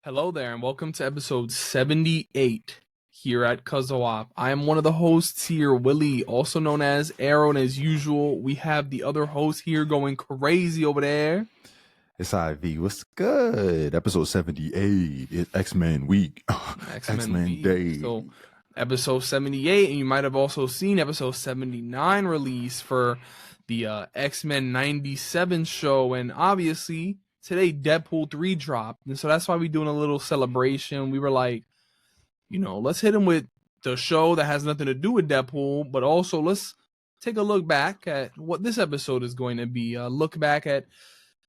Hello there, and welcome to episode 78 here at CUZZO-OP. I am one of the hosts here, Willie, also known as Arrow, and as usual, we have the other host here going crazy over there. It's IV. What's good? Episode 78. It's X-Men week. X-Men Day. So, episode 78, and you might have also seen episode 79 release for the X-Men 97 show, and obviously today Deadpool 3 dropped, and so that's why we're doing a little celebration. We were like, let's hit him with the show that has nothing to do with Deadpool, but also let's take a look back at what this episode is going to be. Look back at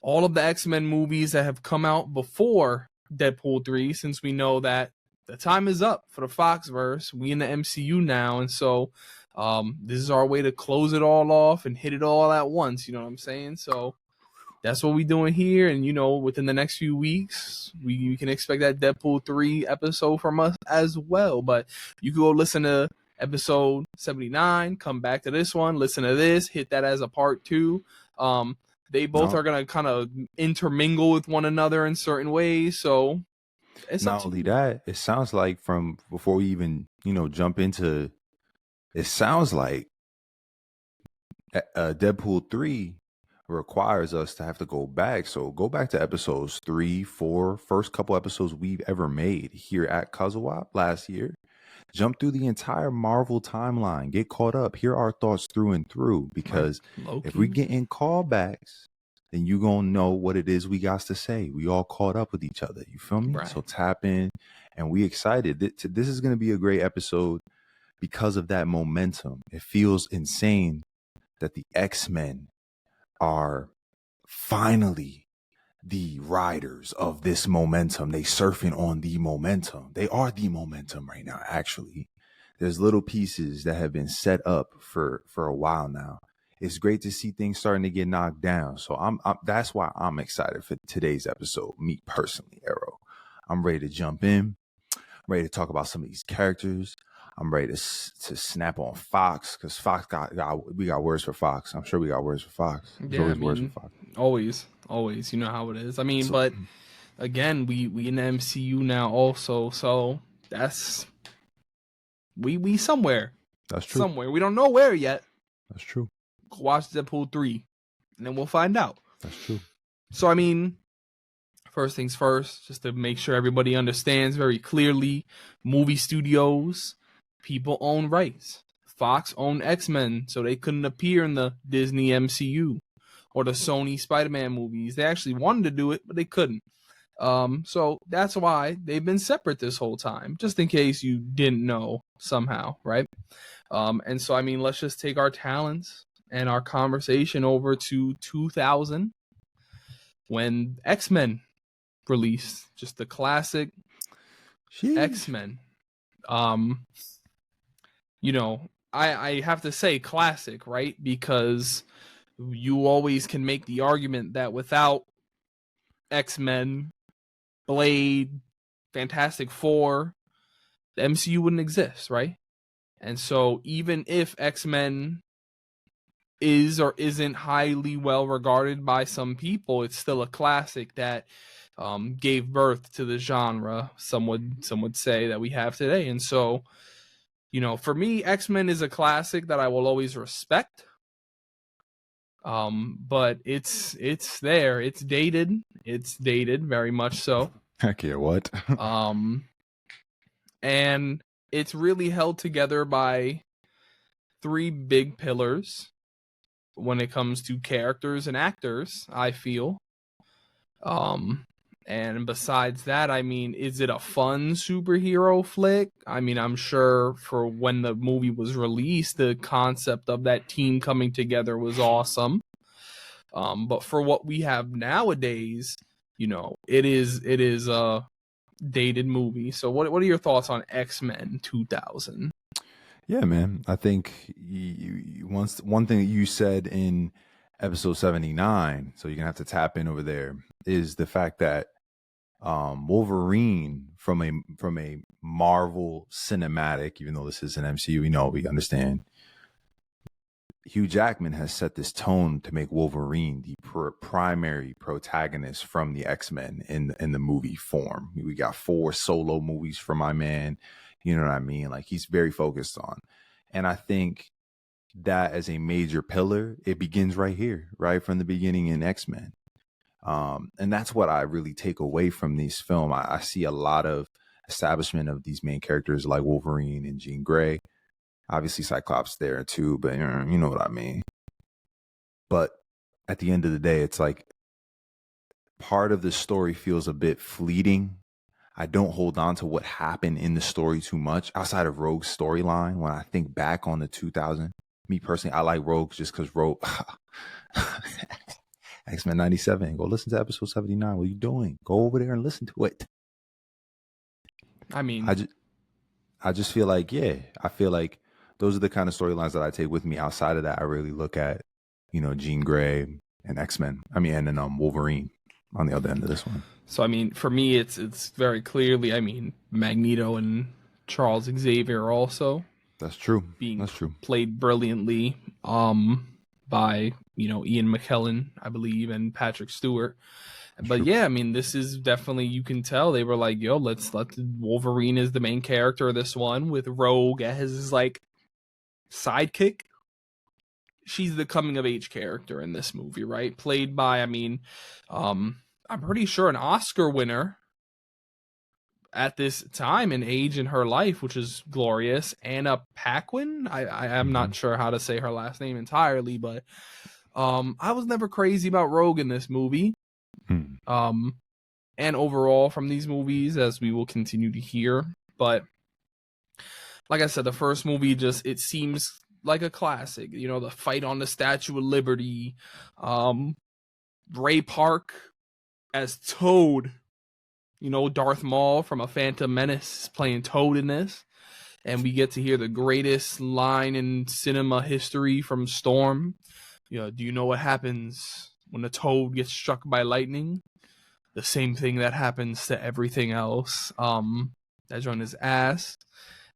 all of the X-Men movies that have come out before Deadpool 3, since we know that the time is up for the Foxverse. We in the MCU now, and so this is our way to close it all off and hit it all at once, you know what I'm saying? So that's what we're doing here, and within the next few weeks, we can expect that Deadpool 3 episode from us as well. But you can go listen to episode 79, come back to this one, listen to this, hit that as a part 2. They both are going to kind of intermingle with one another in certain ways, so it's not only that, it sounds like from before we even, jump into, it sounds like Deadpool 3 requires us to have to go back. So go back to episodes 3, 4, first couple episodes we've ever made here at CUZZO-OP last year. Jump through the entire Marvel timeline, get caught up, hear our thoughts through and through, because if we get in callbacks, then you gonna know what it is we got to say. We all caught up with each other. You feel me? Right. So tap in, and we excited. This is gonna be a great episode because of that momentum. It feels insane that the X-Men are finally the riders of this momentum. They surfing on the momentum. They are the momentum right now. Actually, there's little pieces that have been set up for a while now. It's great to see things starting to get knocked down. So that's why I'm excited for today's episode. Me personally, Arrow. I'm ready to jump in. I'm ready to talk about some of these characters. I'm ready to snap on Fox, because Fox we got words for Fox. I'm sure we got words for Fox. There's words for Fox. Always. You know how it is. I mean, but again, we in the MCU now also, so that's we somewhere. That's true. Somewhere. We don't know where yet. That's true. Watch Deadpool 3, and then we'll find out. That's true. So, I mean, first things first, just to make sure everybody understands very clearly, movie studios, people own rights. Fox owned X-Men, so they couldn't appear in the Disney MCU or the Sony Spider-Man movies. They actually wanted to do it, but they couldn't. So that's why they've been separate this whole time, just in case you didn't know somehow, right? And so, I mean, let's just take our talents and our conversation over to 2000, when X-Men released, just the classic X-Men. I have to say classic, right? Because you always can make the argument that without X-Men, Blade, Fantastic Four, the MCU wouldn't exist, right? And so even if X-Men is or isn't highly well regarded by some people, it's still a classic that gave birth to the genre, some would say, that we have today. And so, for me, X-Men is a classic that I will always respect. But it's there. It's dated very much so. Heck yeah, what? And it's really held together by 3 big pillars when it comes to characters and actors, I feel. And besides that, I mean, is it a fun superhero flick? I mean, I'm sure for when the movie was released, the concept of that team coming together was awesome. But for what we have nowadays, it is a dated movie. So what are your thoughts on X-Men 2000? Yeah, man. I think one thing that you said in episode 79, so you're gonna have to tap in over there, is the fact that Wolverine from a Marvel cinematic, even though this is an MCU, we understand, Hugh Jackman has set this tone to make Wolverine the primary protagonist from the X-Men in the movie form. We got 4 solo movies for my man. You know what I mean? Like, he's very focused on. And I think that as a major pillar, it begins right here, right from the beginning in X-Men. And that's what I really take away from this film. I see a lot of establishment of these main characters like Wolverine and Jean Grey. Obviously, Cyclops there too, but you know what I mean. But at the end of the day, it's like part of the story feels a bit fleeting. I don't hold on to what happened in the story too much outside of Rogue's storyline. When I think back on the 2000, me personally, I like Rogue just because Rogue, X-Men 97. Go listen to episode 79. What are you doing? Go over there and listen to it. I mean, I just feel like, I feel like those are the kind of storylines that I take with me. Outside of that, I really look at, Jean Grey and X-Men. I mean, and then Wolverine on the other end of this one. So, I mean, for me, it's very clearly, I mean, Magneto and Charles Xavier also. That's true. That's true. Played brilliantly by, Ian McKellen, I believe, and Patrick Stewart. But yeah, I mean, this is definitely, you can tell they were like, yo, let's let Wolverine is the main character of this one with Rogue as his like sidekick. She's the coming of age character in this movie, right? Played by, I mean, I'm pretty sure an Oscar winner at this time and age in her life, which is glorious. Anna Paquin. I'm not sure how to say her last name entirely, but I was never crazy about Rogue in this movie. And overall from these movies, as we will continue to hear. But like I said, the first movie it seems like a classic. The fight on the Statue of Liberty, Ray Park as Toad, Darth Maul from A Phantom Menace is playing Toad in this, and we get to hear the greatest line in cinema history from Storm. Do you know what happens when a toad gets struck by lightning? The same thing that happens to everything else. That joint is ass.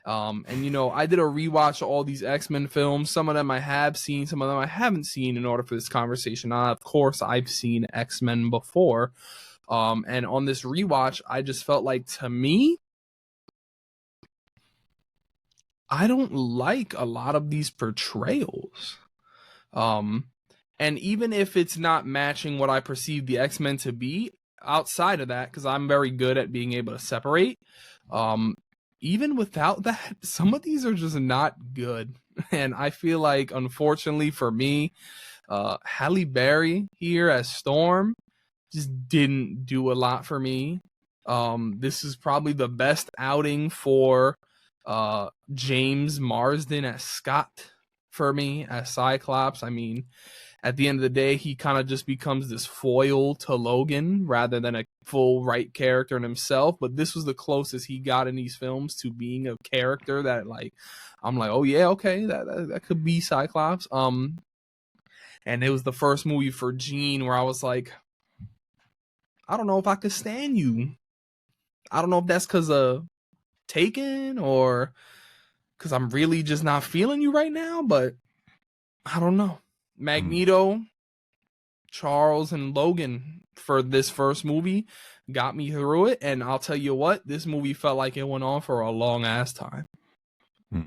And I did a rewatch of all these X-Men films. Some of them I have seen, some of them I haven't seen in order for this conversation. Of course, I've seen X-Men before. And on this rewatch, I just felt like, to me, I don't like a lot of these portrayals. And even if it's not matching what I perceive the X-Men to be, outside of that, because I'm very good at being able to separate, even without that, some of these are just not good. And I feel like, unfortunately for me, Halle Berry here as Storm just didn't do a lot for me. This is probably the best outing for James Marsden as Scott for me, as Cyclops. I mean, at the end of the day, he kind of just becomes this foil to Logan rather than a full right character in himself. But this was the closest he got in these films to being a character that, like, I'm like, oh yeah, okay, that could be Cyclops. And it was the first movie for Jean where I was like, I don't know if I could stand you. I don't know if that's because of Taken or because I'm really just not feeling you right now, but I don't know. Magneto, Charles, and Logan for this first movie got me through it, and I'll tell you what, this movie felt like it went on for a long ass time.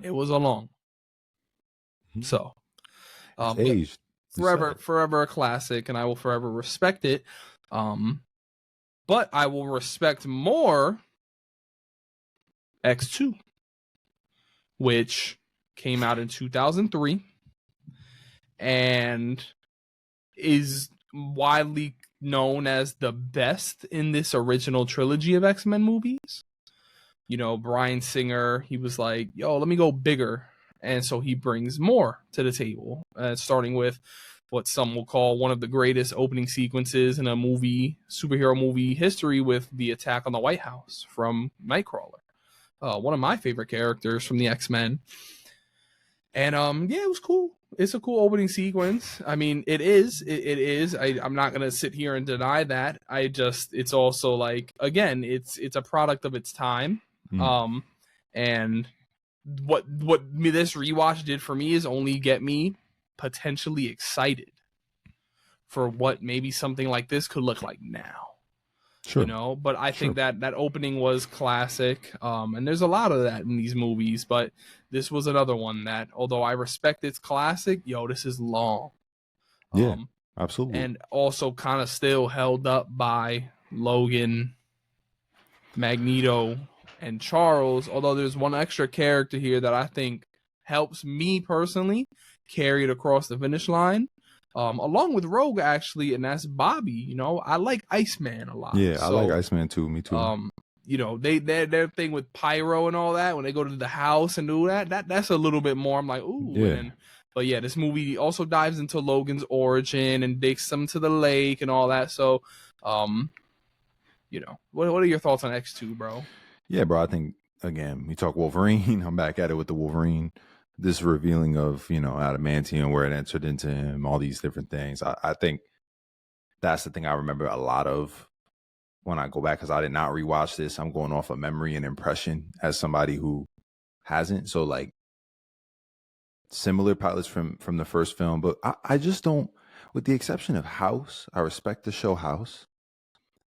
It was a long. So, aged. Forever a classic, and I will forever respect it. But I will respect more X2, which came out in 2003 and is widely known as the best in this original trilogy of X-Men movies. Bryan Singer, he was like, yo, let me go bigger. And so he brings more to the table, starting with what some will call one of the greatest opening sequences in a superhero movie history, with the attack on the White House from Nightcrawler. One of my favorite characters from the X-Men. And it was cool. It's a cool opening sequence. I mean, it is. I'm not gonna sit here and deny that. It's also like, again, it's a product of its time. And what this rewatch did for me is only get me potentially excited for what maybe something like this could look like now. Sure. You know, but I think Sure. that opening was classic. And there's a lot of that in these movies, but this was another one that, although I respect its classic, this is long. Yeah, absolutely. And also kind of still held up by Logan, Magneto, and Charles, although there's one extra character here that I think helps me personally carry it across the finish line, along with Rogue, actually, and that's Bobby. I like Iceman a lot. Yeah, I so, like Iceman too. Me too. Their thing with pyro and all that, when they go to the house and do that's a little bit more, I'm like, ooh. Yeah. But yeah, this movie also dives into Logan's origin and takes them to the lake and all that. So, what are your thoughts on X2, bro? Yeah, bro. I think, again, we talk Wolverine. I'm back at it with the Wolverine. This revealing of, adamantium, where it entered into him, all these different things. I think that's the thing I remember a lot of when I go back, because I did not rewatch this. I'm going off of memory and impression as somebody who hasn't. So, like, similar pilots from the first film, but I just don't, with the exception of House. I respect the show House.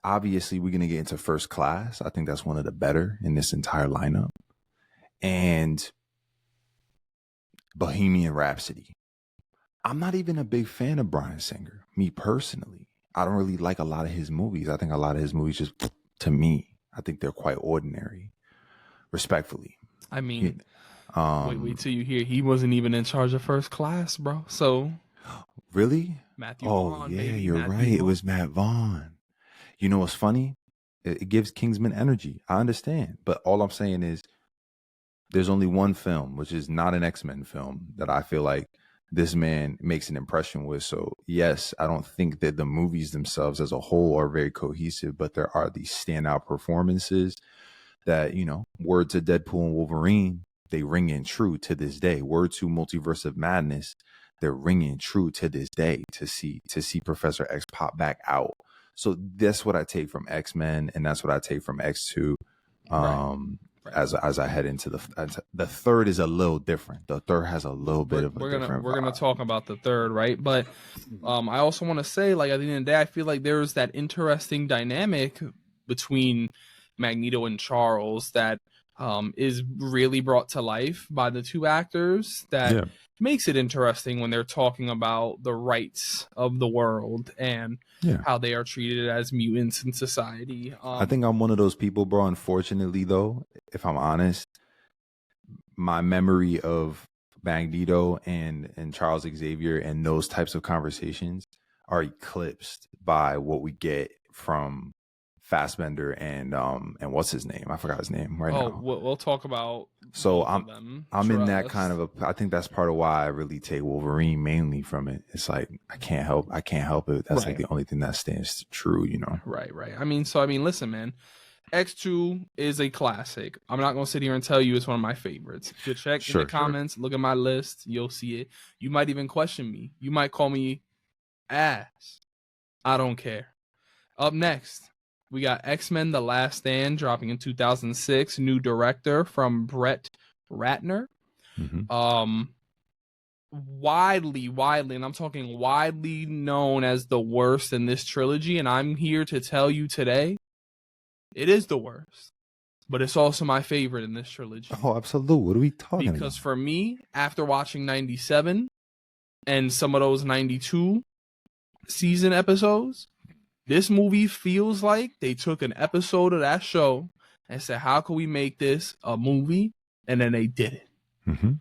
Obviously, we're going to get into First Class. I think that's one of the better in this entire lineup. And Bohemian Rhapsody. I'm not even a big fan of Bryan Singer, me personally. I don't really like a lot of his movies. I think a lot of his movies just, to me, I think they're quite ordinary, respectfully. I mean, wait till you hear he wasn't even in charge of First Class, bro. So, really? Matthew Vaughn, yeah, baby, you're Matthew right. Vaughn. It was Matt Vaughn. You know what's funny? It gives Kingsman energy. I understand. But all I'm saying is there's only one film, which is not an X-Men film, that I feel like this man makes an impression with. So, yes, I don't think that the movies themselves as a whole are very cohesive, but there are these standout performances that, word to Deadpool and Wolverine, they ring in true to this day. Word to Multiverse of Madness, they're ringing true to this day to see Professor X pop back out. So that's what I take from X-Men, and that's what I take from X2. Right. As I head into the third is a little different. The third has a little bit of a different vibe. We're gonna talk about the third, right? But I also want to say, like, at the end of the day, I feel like there's that interesting dynamic between Magneto and Charles that is really brought to life by the two actors that makes it interesting when they're talking about the rights of the world and how they are treated as mutants in society. I think I'm one of those people, bro. Unfortunately, though, if I'm honest, my memory of Magneto and Charles Xavier and those types of conversations are eclipsed by what we get from Fassbender and what's his name? I forgot his name right now. We'll talk about. So I'm in that kind of I think that's part of why I really take Wolverine mainly from it. It's like I can't help it. That's like the only thing that stands true, Right. I mean, listen, man. X2 is a classic. I'm not gonna sit here and tell you it's one of my favorites. If you check in the comments, look at my list, you'll see it. You might even question me. You might call me ass. I don't care. Up next, we got X-Men The Last Stand dropping in 2006. New director from Brett Ratner. Mm-hmm. Widely, and I'm talking widely known as the worst in this trilogy. And I'm here to tell you today, it is the worst. But it's also my favorite in this trilogy. Oh, absolutely. What are we talking about? Because for me, after watching 97 and some of those 92 season episodes, this movie feels like they took an episode of that show and said, how can we make this a movie? And then they did it. Mm-hmm.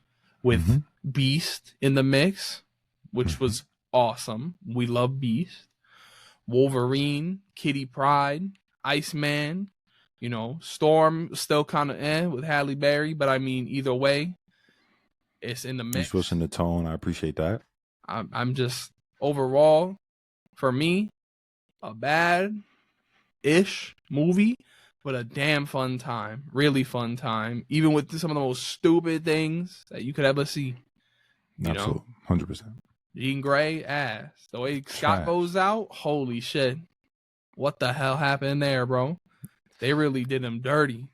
With Beast in the mix, which was awesome. We love Beast. Wolverine, Kitty Pryde, Iceman, Storm still kind of with Halle Berry, but I mean, either way, it's in the mix. You're switching the tone. I appreciate that. I'm just, overall, for me, a bad-ish movie, but a damn fun time. Really fun time. Even with some of the most stupid things that you could ever see. Absolutely. 100%. Jean Grey, ass. The way Scott goes out, holy shit. What the hell happened there, bro? They really did him dirty.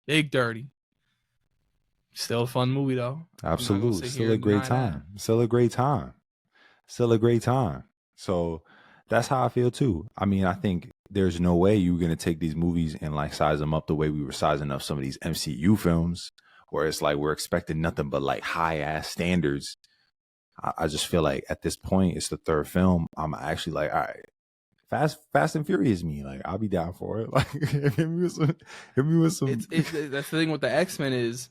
Big dirty. Still a fun movie, though. Absolutely. Still a great time. still a great time. So that's how I feel too. I mean, I think there's no way you're gonna take these movies and like size them up the way we were sizing up some of these MCU films, where it's like we're expecting nothing but like high ass standards. I just feel like at this point, it's the third film. I'm actually like, all right, Fast and Furious me. Like, I'll be down for it. Like, hit me with some. That's the thing with the X-Men is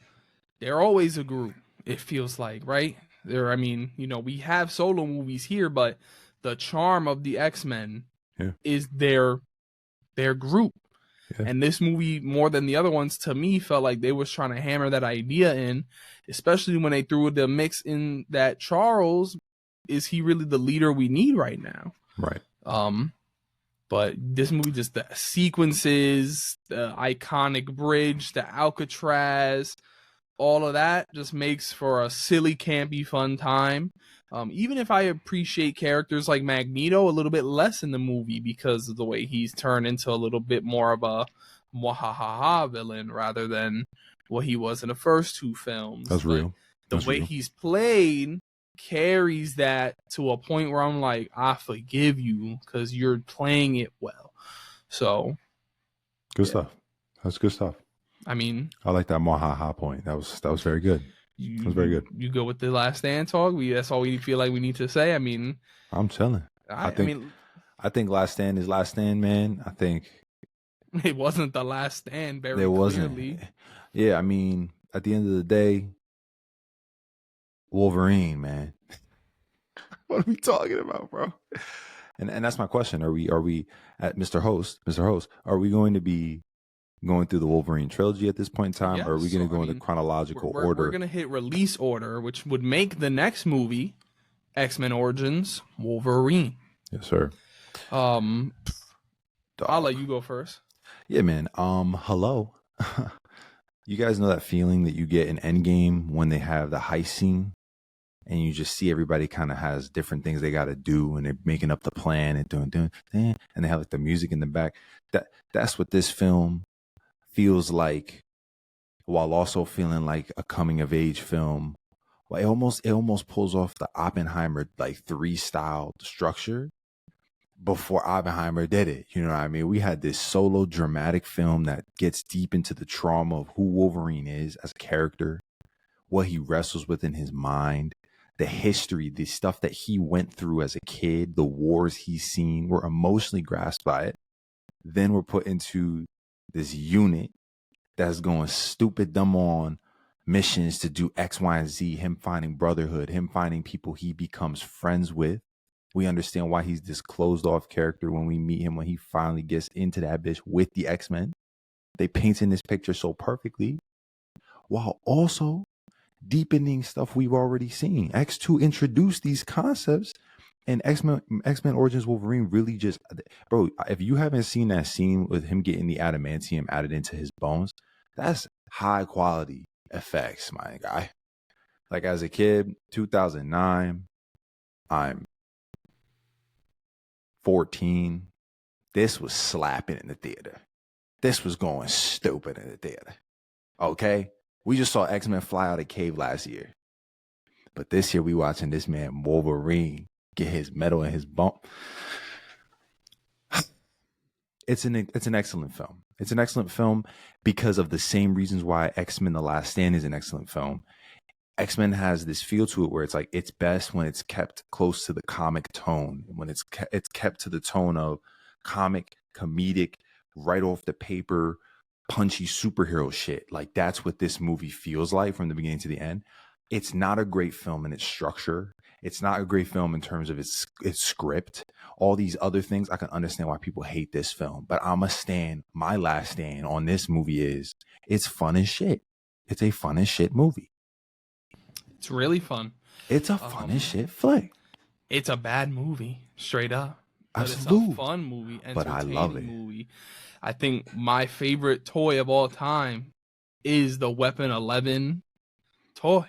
they're always a group. It feels like, right? I mean, we have solo movies here, but the charm of the X-Men Yeah. is their group. Yeah. And this movie, more than the other ones, to me, felt like they was trying to hammer that idea in, especially when they threw the mix in that Charles, is he really the leader we need right now? Right. But this movie, just the sequences, the iconic bridge, the Alcatraz, all of that just makes for a silly, campy, fun time. Even if I appreciate characters like Magneto a little bit less in the movie because of the way he's turned into a little bit more of a mwahaha villain rather than what he was in the first two films. That's real. The way he's played carries that to a point where I'm like, I forgive you because you're playing it well. So good stuff. That's good stuff. I mean, I like that mwahaha point. That was very good. That was very good. You go with the Last Stand talk. That's all we feel like we need to say. I mean, I'm telling. I think Last Stand is Last Stand, man. I think it wasn't the Last Stand. Very there wasn't. clearly. Yeah, I mean, at the end of the day, Wolverine, man. What are we talking about, bro? And that's my question. Are we at Mr. Host, are we going to be going through the Wolverine trilogy at this point in time? Yes, or are we going to go in chronological order? We're going to hit release order, which would make the next movie, X-Men Origins Wolverine. Yes, sir. I'll let you go first. Yeah, man. Hello. You guys know that feeling that you get in Endgame when they have the heist scene and you just see everybody kind of has different things they got to do and they're making up the plan and doing, and they have like the music in the back. That's what this film feels like, while also feeling like a coming of age film. Well, it almost pulls off the Oppenheimer like 3 style structure before Oppenheimer did it. You know what I mean? We had this solo dramatic film that gets deep into the trauma of who Wolverine is as a character, what he wrestles with in his mind, the history, the stuff that he went through as a kid, the wars he's seen. We're emotionally grasped by it. Then we're put into this unit that's going stupid dumb on missions to do X, Y, and Z, him finding brotherhood, him finding people he becomes friends with. We understand why he's this closed off character when we meet him, when he finally gets into that bitch with the X-Men. They paint in this picture so perfectly, while also deepening stuff we've already seen. X2 introduced these concepts, and X-Men Origins Wolverine really just, bro, if you haven't seen that scene with him getting the adamantium added into his bones, that's high quality effects, my guy. Like, as a kid, 2009, I'm 14. This was slapping in the theater. This was going stupid in the theater. Okay? We just saw X-Men fly out of cave last year. But this year we watching this man Wolverine get his medal in his bump. It's an excellent film. It's an excellent film because of the same reasons why X-Men The Last Stand is an excellent film. X-Men has this feel to it where it's like it's best when it's kept close to the comic tone, when it's kept to the tone of comic, comedic, right off the paper, punchy superhero shit. Like, that's what this movie feels like from the beginning to the end. It's not a great film in its structure. It's not a great film in terms of its script. All these other things, I can understand why people hate this film. But my last stand on this movie is it's fun as shit. It's a fun as shit movie. It's really fun. It's a fun as shit flick. It's a bad movie, straight up. But Absolutely. It's a fun movie, but I love it. Movie. I think my favorite toy of all time is the Weapon 11 toy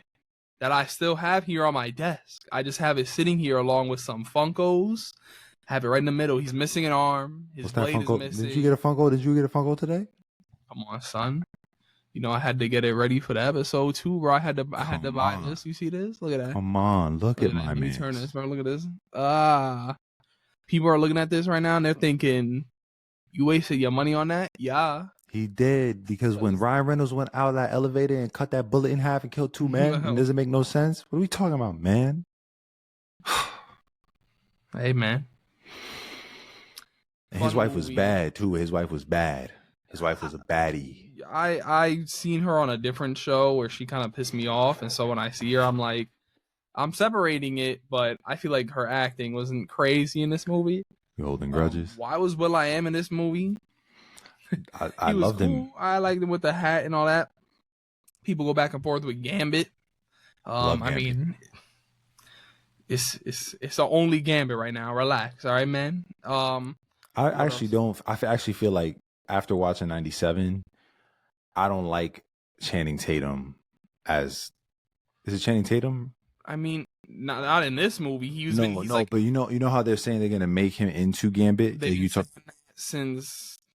that I still have here on my desk. I just have it sitting here along with some Funkos. Have it right in the middle. He's missing an arm. His blade is missing. Did you get a Funko? Did you get a Funko today? Come on, son. I had to get it ready for the episode too, bro. I had to Come buy on. this. You see this? Look at that. Come on. Look at Look at that. my Let me turn man. this, bro. Look at this. People are looking at this right now and they're thinking, you wasted your money on that? Yeah. He did, because when Ryan Reynolds went out of that elevator and cut that bullet in half and killed 2 men, it doesn't make no sense. What are we talking about, man? Hey, man. And his wife was bad too. His wife was bad. His wife was a baddie. I seen her on a different show where she kind of pissed me off, and so when I see her, I'm like, I'm separating it, but I feel like her acting wasn't crazy in this movie. You holding grudges? Why was Will.i.am in this movie? I loved him. I liked him with the hat and all that. People go back and forth with Gambit. Gambit. I mean, it's the only Gambit right now. Relax, all right, man. I actually feel like after watching 97, I don't like Channing Tatum as. Is it Channing Tatum? I mean, not in this movie. But you know how they're saying they're gonna make him into Gambit.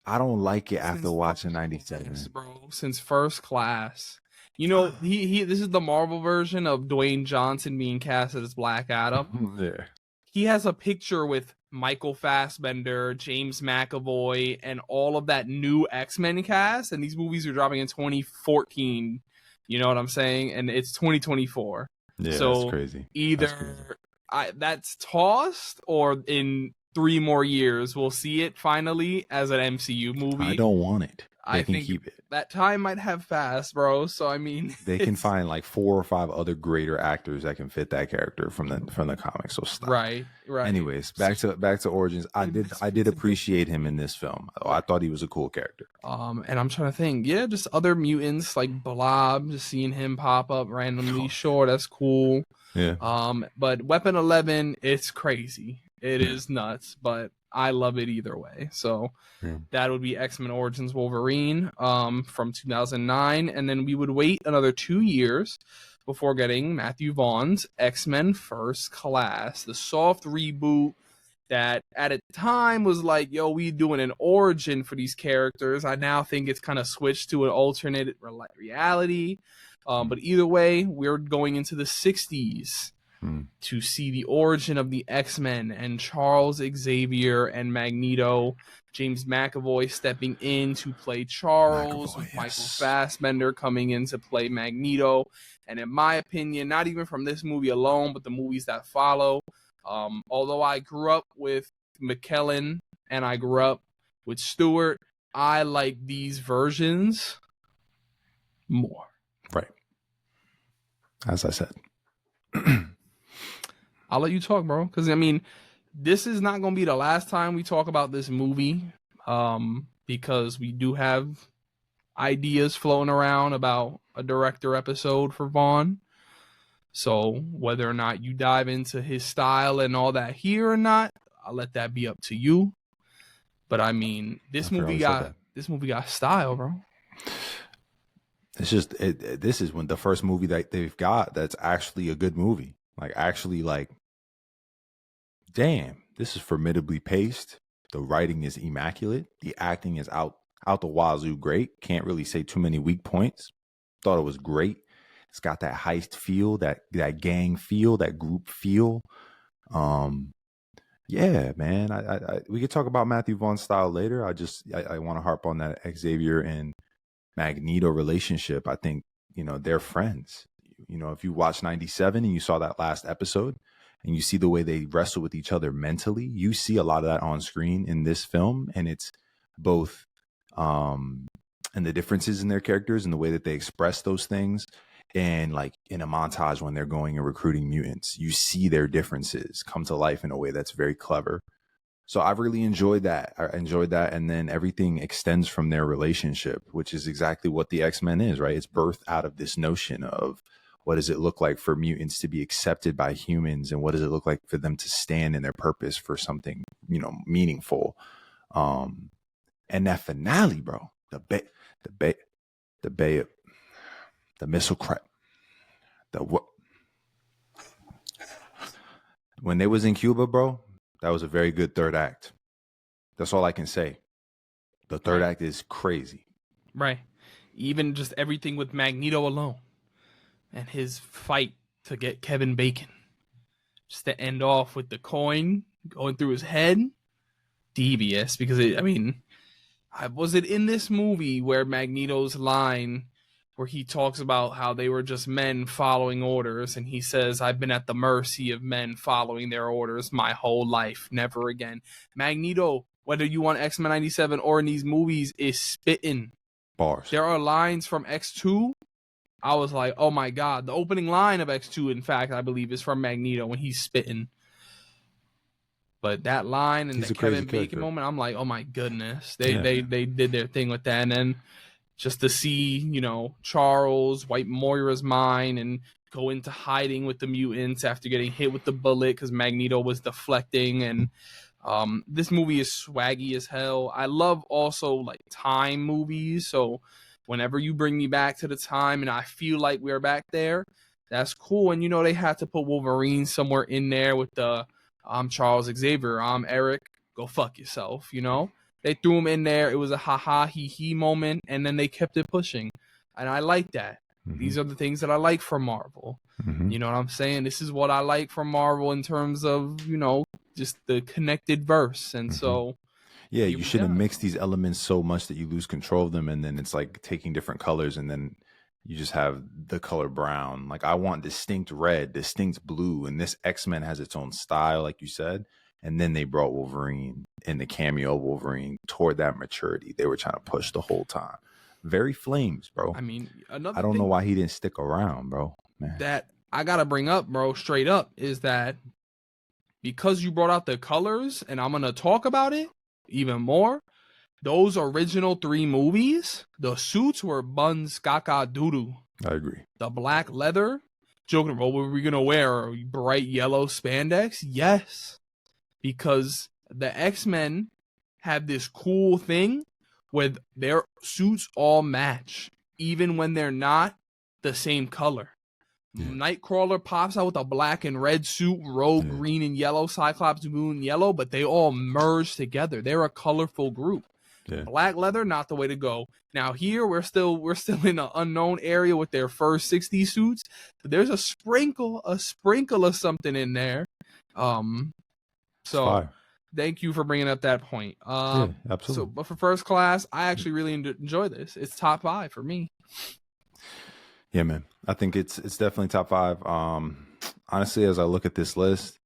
I don't like it after watching 97, bro. Since First Class, he this is the Marvel version of Dwayne Johnson being cast as Black Adam. Yeah. He has a picture with Michael Fassbender, James McAvoy, and all of that new X-Men cast, and these movies are dropping in 2014. You know what I'm saying? And it's 2024. Yeah, so that's crazy. Either that's tossed, or in 3 more years we'll see it finally as an MCU movie. I don't want it. I can think keep it. That time might have passed, bro. So I mean, they can find like 4 or 5 other greater actors that can fit that character from the comics. So stop. Right. Anyways, back to Origins. I did appreciate him in this film. I thought he was a cool character. And I'm trying to think. Yeah, just other mutants like Blob. Just seeing him pop up randomly. Sure, that's cool. Yeah. But Weapon 11, it's crazy. It is nuts, but I love it either way. So that would be X-Men Origins Wolverine from 2009. And then we would wait another 2 years before getting Matthew Vaughn's X-Men First Class, the soft reboot that at a time was like, yo, we doing an origin for these characters. I now think it's kind of switched to an alternate reality. But either way, we're going into the 60s. To see the origin of the X-Men and Charles Xavier and Magneto, James McAvoy stepping in to play Charles, Michael Fassbender coming in to play Magneto. And in my opinion, not even from this movie alone, but the movies that follow, although I grew up with McKellen and I grew up with Stewart, I like these versions more. Right. As I said. I'll let you talk, bro. Because, I mean, this is not going to be the last time we talk about this movie, because we do have ideas floating around about a director episode for Vaughn. So whether or not you dive into his style and all that here or not, I'll let that be up to you. But, I mean, this movie got style, bro. It's just this is when the first movie that they've got that's actually a good movie. Damn, this is formidably paced. The writing is immaculate. The acting is out the wazoo great. Can't really say too many weak points. Thought it was great. It's got that heist feel, that gang feel, that group feel. Yeah, man. We could talk about Matthew Vaughn's style later. I want to harp on that Xavier and Magneto relationship. I think, they're friends. If you watch 97 and you saw that last episode and you see the way they wrestle with each other mentally, you see a lot of that on screen in this film. And it's both, and the differences in their characters and the way that they express those things. And like in a montage when they're going and recruiting mutants, you see their differences come to life in a way that's very clever. So I really enjoyed that. And then everything extends from their relationship, which is exactly what the X-Men is, right? It's birthed out of this notion of what does it look like for mutants to be accepted by humans, and what does it look like for them to stand in their purpose for something, meaningful. And that finale, bro, the missile crap, when they was in Cuba, bro, that was a very good third act. That's all I can say. The third act is crazy. Right. Even just everything with Magneto alone and his fight to get Kevin Bacon. Just to end off with the coin going through his head. Devious, because was it in this movie where Magneto's line where he talks about how they were just men following orders, and he says, I've been at the mercy of men following their orders my whole life, never again. Magneto, whether you want X-Men 97 or in these movies, is spitting. Bars. There are lines from X2. I was like, oh my God. The opening line of X2, in fact, I believe, is from Magneto when he's spitting. But that line and the Kevin Bacon moment, I'm like, oh my goodness. They did their thing with that. And then just to see, Charles wipe Moira's mind and go into hiding with the mutants after getting hit with the bullet because Magneto was deflecting. And this movie is swaggy as hell. I love also like time movies. So whenever you bring me back to the time and I feel like we're back there, that's cool. And they had to put Wolverine somewhere in there with the I'm Charles Xavier, I'm Eric, go fuck yourself, They threw him in there. It was a ha-ha, he-he moment, and then they kept it pushing. And I like that. Mm-hmm. These are the things that I like from Marvel. Mm-hmm. You know what I'm saying? This is what I like from Marvel in terms of, just the connected verse. And so... Yeah, you shouldn't mix these elements so much that you lose control of them, and then it's like taking different colors, and then you just have the color brown. Like, I want distinct red, distinct blue, and this X-Men has its own style, like you said. And then they brought Wolverine and the cameo of Wolverine toward that maturity they were trying to push the whole time. Very Flames, bro. I don't know why he didn't stick around, bro. Man. That I gotta bring up, bro, straight up, is that because you brought out the colors, and I'm gonna talk about it even more. Those original 3 movies, the suits were buns caca doodoo. I agree. The black leather, joking, what were we gonna wear? Bright yellow spandex? Yes. Because the X-Men have this cool thing where their suits all match, even when they're not the same color. Yeah. Nightcrawler pops out with a black and red suit, Rogue green and yellow, Cyclops blue and yellow, but they all merge together. They're a colorful group. Yeah. Black leather, not the way to go. Now here we're still in an unknown area with their first 60 suits. But there's a sprinkle of something in there. So thank you for bringing up that point. Yeah, absolutely. So, but for First Class, I actually really enjoy this. It's top 5 for me. Yeah, man. I think it's definitely top 5. Honestly, as I look at this list,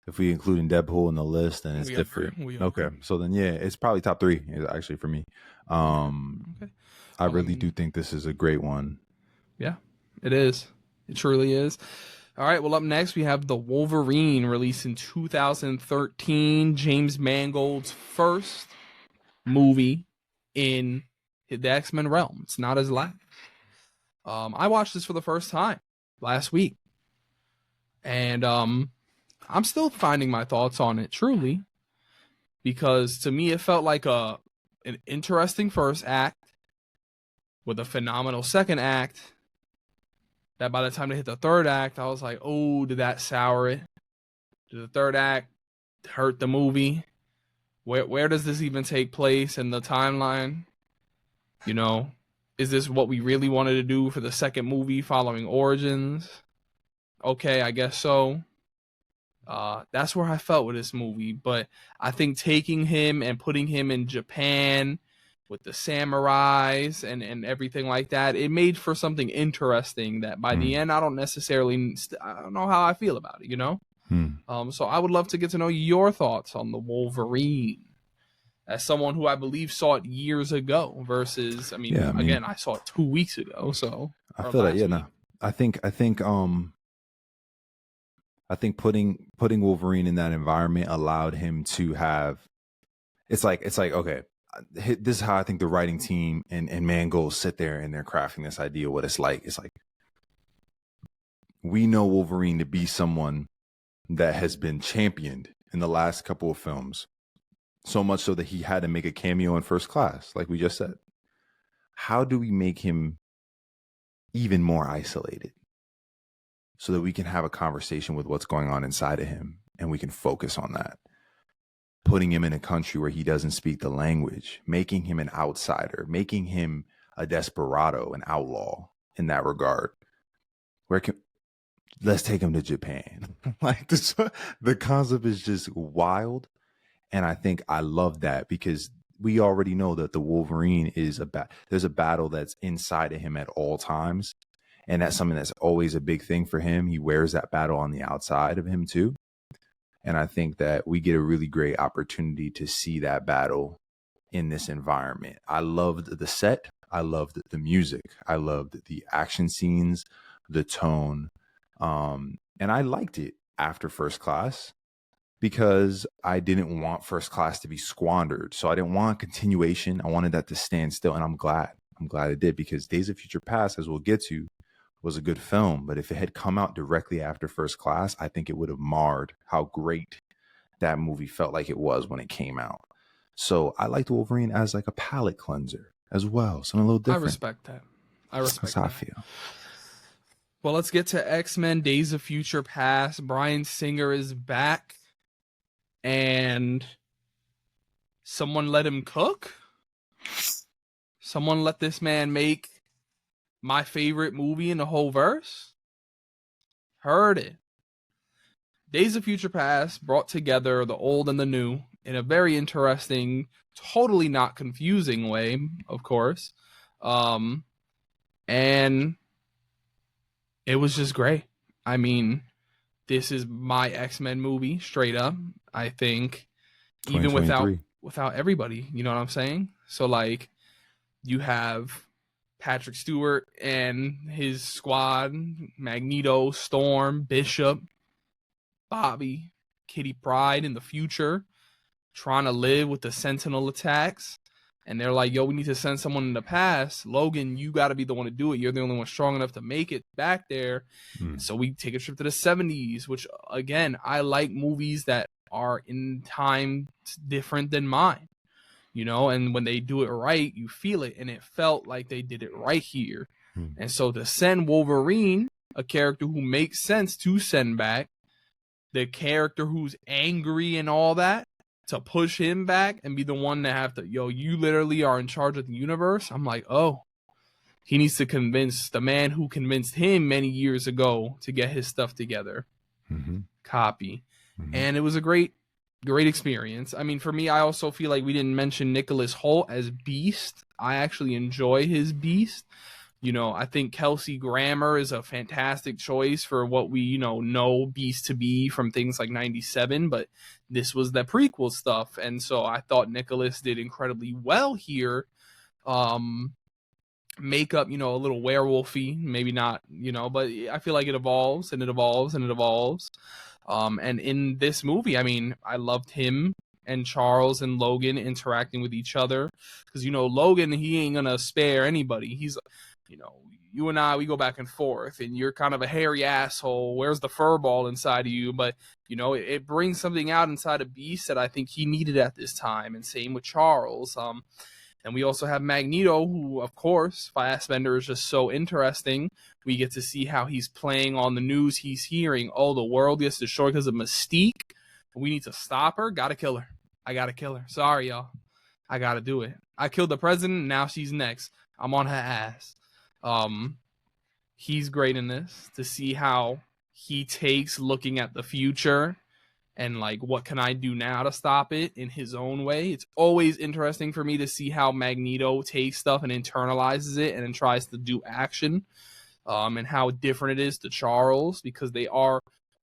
if we include Deadpool in the list, then it's different. Okay, so then it's probably top 3 actually for me. Okay. I really do think this is a great one. Yeah, it is. It truly is. All right, well, up next we have The Wolverine, released in 2013, James Mangold's first movie in the X-Men realm. It's not his last. I watched this for the first time last week, and I'm still finding my thoughts on it, truly, because to me it felt like an interesting first act with a phenomenal second act that by the time they hit the third act, I was like, oh, did that sour it? Did the third act hurt the movie? Where does this even take place in the timeline? Is this what we really wanted to do for the second movie following Origins? Okay, I guess so. That's where I felt with this movie. But I think taking him and putting him in Japan with the samurais and everything like that, it made for something interesting that by the end, I don't know how I feel about it, So I would love to get to know your thoughts on the Wolverine as someone who I believe saw it years ago versus, again, I saw it 2 weeks ago. So I feel that, no, I think putting Wolverine in that environment allowed him to have, it's like, okay, this is how I think the writing team and Mangold sit there and they're crafting this idea of what it's like. It's like, we know Wolverine to be someone that has been championed in the last couple of films, so much so that he had to make a cameo in First Class, like we just said. How do we make him even more isolated so that we can have a conversation with what's going on inside of him and we can focus on that? Putting him in a country where he doesn't speak the language, making him an outsider, making him a desperado, an outlaw in that regard. Let's take him to Japan. Like the concept is just wild. And I think I love that because we already know that the Wolverine is there's a battle that's inside of him at all times. And that's something that's always a big thing for him. He wears that battle on the outside of him too. And I think that we get a really great opportunity to see that battle in this environment. I loved the set. I loved the music. I loved the action scenes, the tone. And I liked it after First Class because I didn't want First Class to be squandered. So I didn't want a continuation. I wanted that to stand still. And I'm glad it did, because Days of Future Past, as we'll get to, was a good film. But if it had come out directly after First Class, I think it would have marred how great that movie felt like it was when it came out. So I liked Wolverine as like a palate cleanser as well. Something a little different. I respect that. That's how I feel. Well, let's get to X-Men Days of Future Past. Bryan Singer is back. And someone let him cook? Someone let this man make my favorite movie in the whole verse? Heard it. Days of Future Past brought together the old and the new in a very interesting, totally not confusing way, of course. And it was just great. I mean, this is my X-Men movie, straight up. I think even without everybody, you know what I'm saying? So like, you have Patrick Stewart and his squad, Magneto, Storm, Bishop, Bobby, Kitty Pryde in the future, trying to live with the Sentinel attacks. And they're like, yo, we need to send someone in the past. Logan, you got to be the one to do it. You're the only one strong enough to make it back there. So we take a trip to the 70s, which, again, I like movies that are in time different than mine. You know, and when they do it right, you feel it. And it felt like they did it right here. And so to send Wolverine, a character who makes sense to send back, the character who's angry and all that, to push him back and be the one to have to, yo, you literally are in charge of the universe. I'm like, oh, he needs to convince the man who convinced him many years ago to get his stuff together. Copy. And it was a great experience. I mean, for me, I also feel like we didn't mention Nicholas Hoult as Beast. I actually enjoy his Beast. You know, I think Kelsey Grammer is a fantastic choice for what we, you know Beast to be from things like 97, but this was the prequel stuff. And so I thought Nicholas did incredibly well here. Makeup, you know, a little werewolfy, maybe not, you know, but I feel like it evolves and it evolves and it evolves. And in this movie, I mean, I loved him and Charles and Logan interacting with each other, because, you know, Logan, he ain't gonna spare anybody. He's, you know, you and I, we go back and forth, and you're kind of a hairy asshole. Where's the fur ball inside of you? But, you know, it brings something out inside of Beast that I think he needed at this time. And same with Charles. And we also have Magneto, who, of course, Fassbender is just so interesting. We get to see how he's playing on the news he's hearing. Oh, the world gets destroyed because of Mystique. We need to stop her. Gotta kill her. I gotta kill her. Sorry, y'all. I gotta do it. I killed the president. Now she's next. I'm on her ass. He's great in this, to see how he takes looking at the future and like, what can I do now to stop it in his own way. It's always interesting for me to see how Magneto takes stuff and internalizes it and then tries to do action, and how different it is to Charles, because they are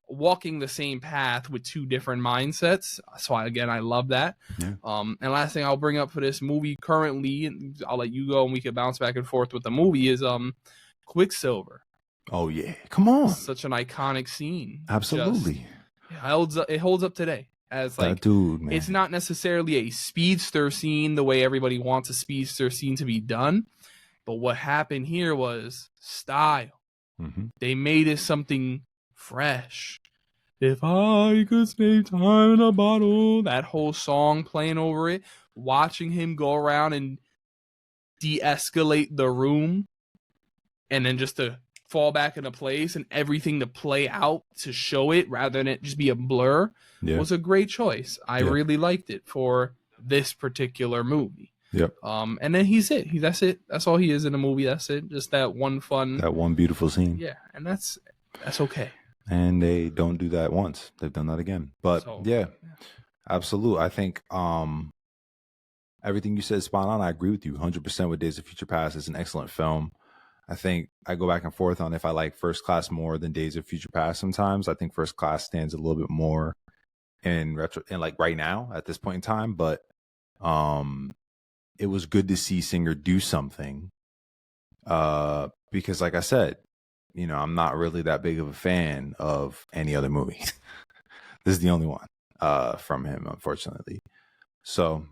walking the same path with two different mindsets. So I love that. Yeah. And last thing I'll bring up for this movie currently, and I'll let you go and we can bounce back and forth with the movie, is Quicksilver. Oh yeah, come on! Such an iconic scene. Absolutely. It holds up today as like, that dude, man. It's not necessarily a speedster scene the way everybody wants a speedster scene to be done, but what happened here was style. They made it something fresh. If I could save time in a bottle, that whole song playing over it, watching him go around and de-escalate the room, and then just to fall back into place and everything to play out to show it rather than it just be a blur, was a great choice. I really liked it for this particular movie. Yep. And then he's it. That's it. That's all he is in the movie. That's it. Just that one fun. That one beautiful scene. Yeah, and that's okay. And they don't do that once. They've done that again. But yeah, absolutely. I think everything you said is spot on. I agree with you 100% with Days of Future Past. It's an excellent film. I think I go back and forth on if I like First Class more than Days of Future Past sometimes. I think First Class stands a little bit more in retro and like right now at this point in time. But it was good to see Singer do something. Because like I said, you know, I'm not really that big of a fan of any other movie. This is the only one from him, unfortunately. So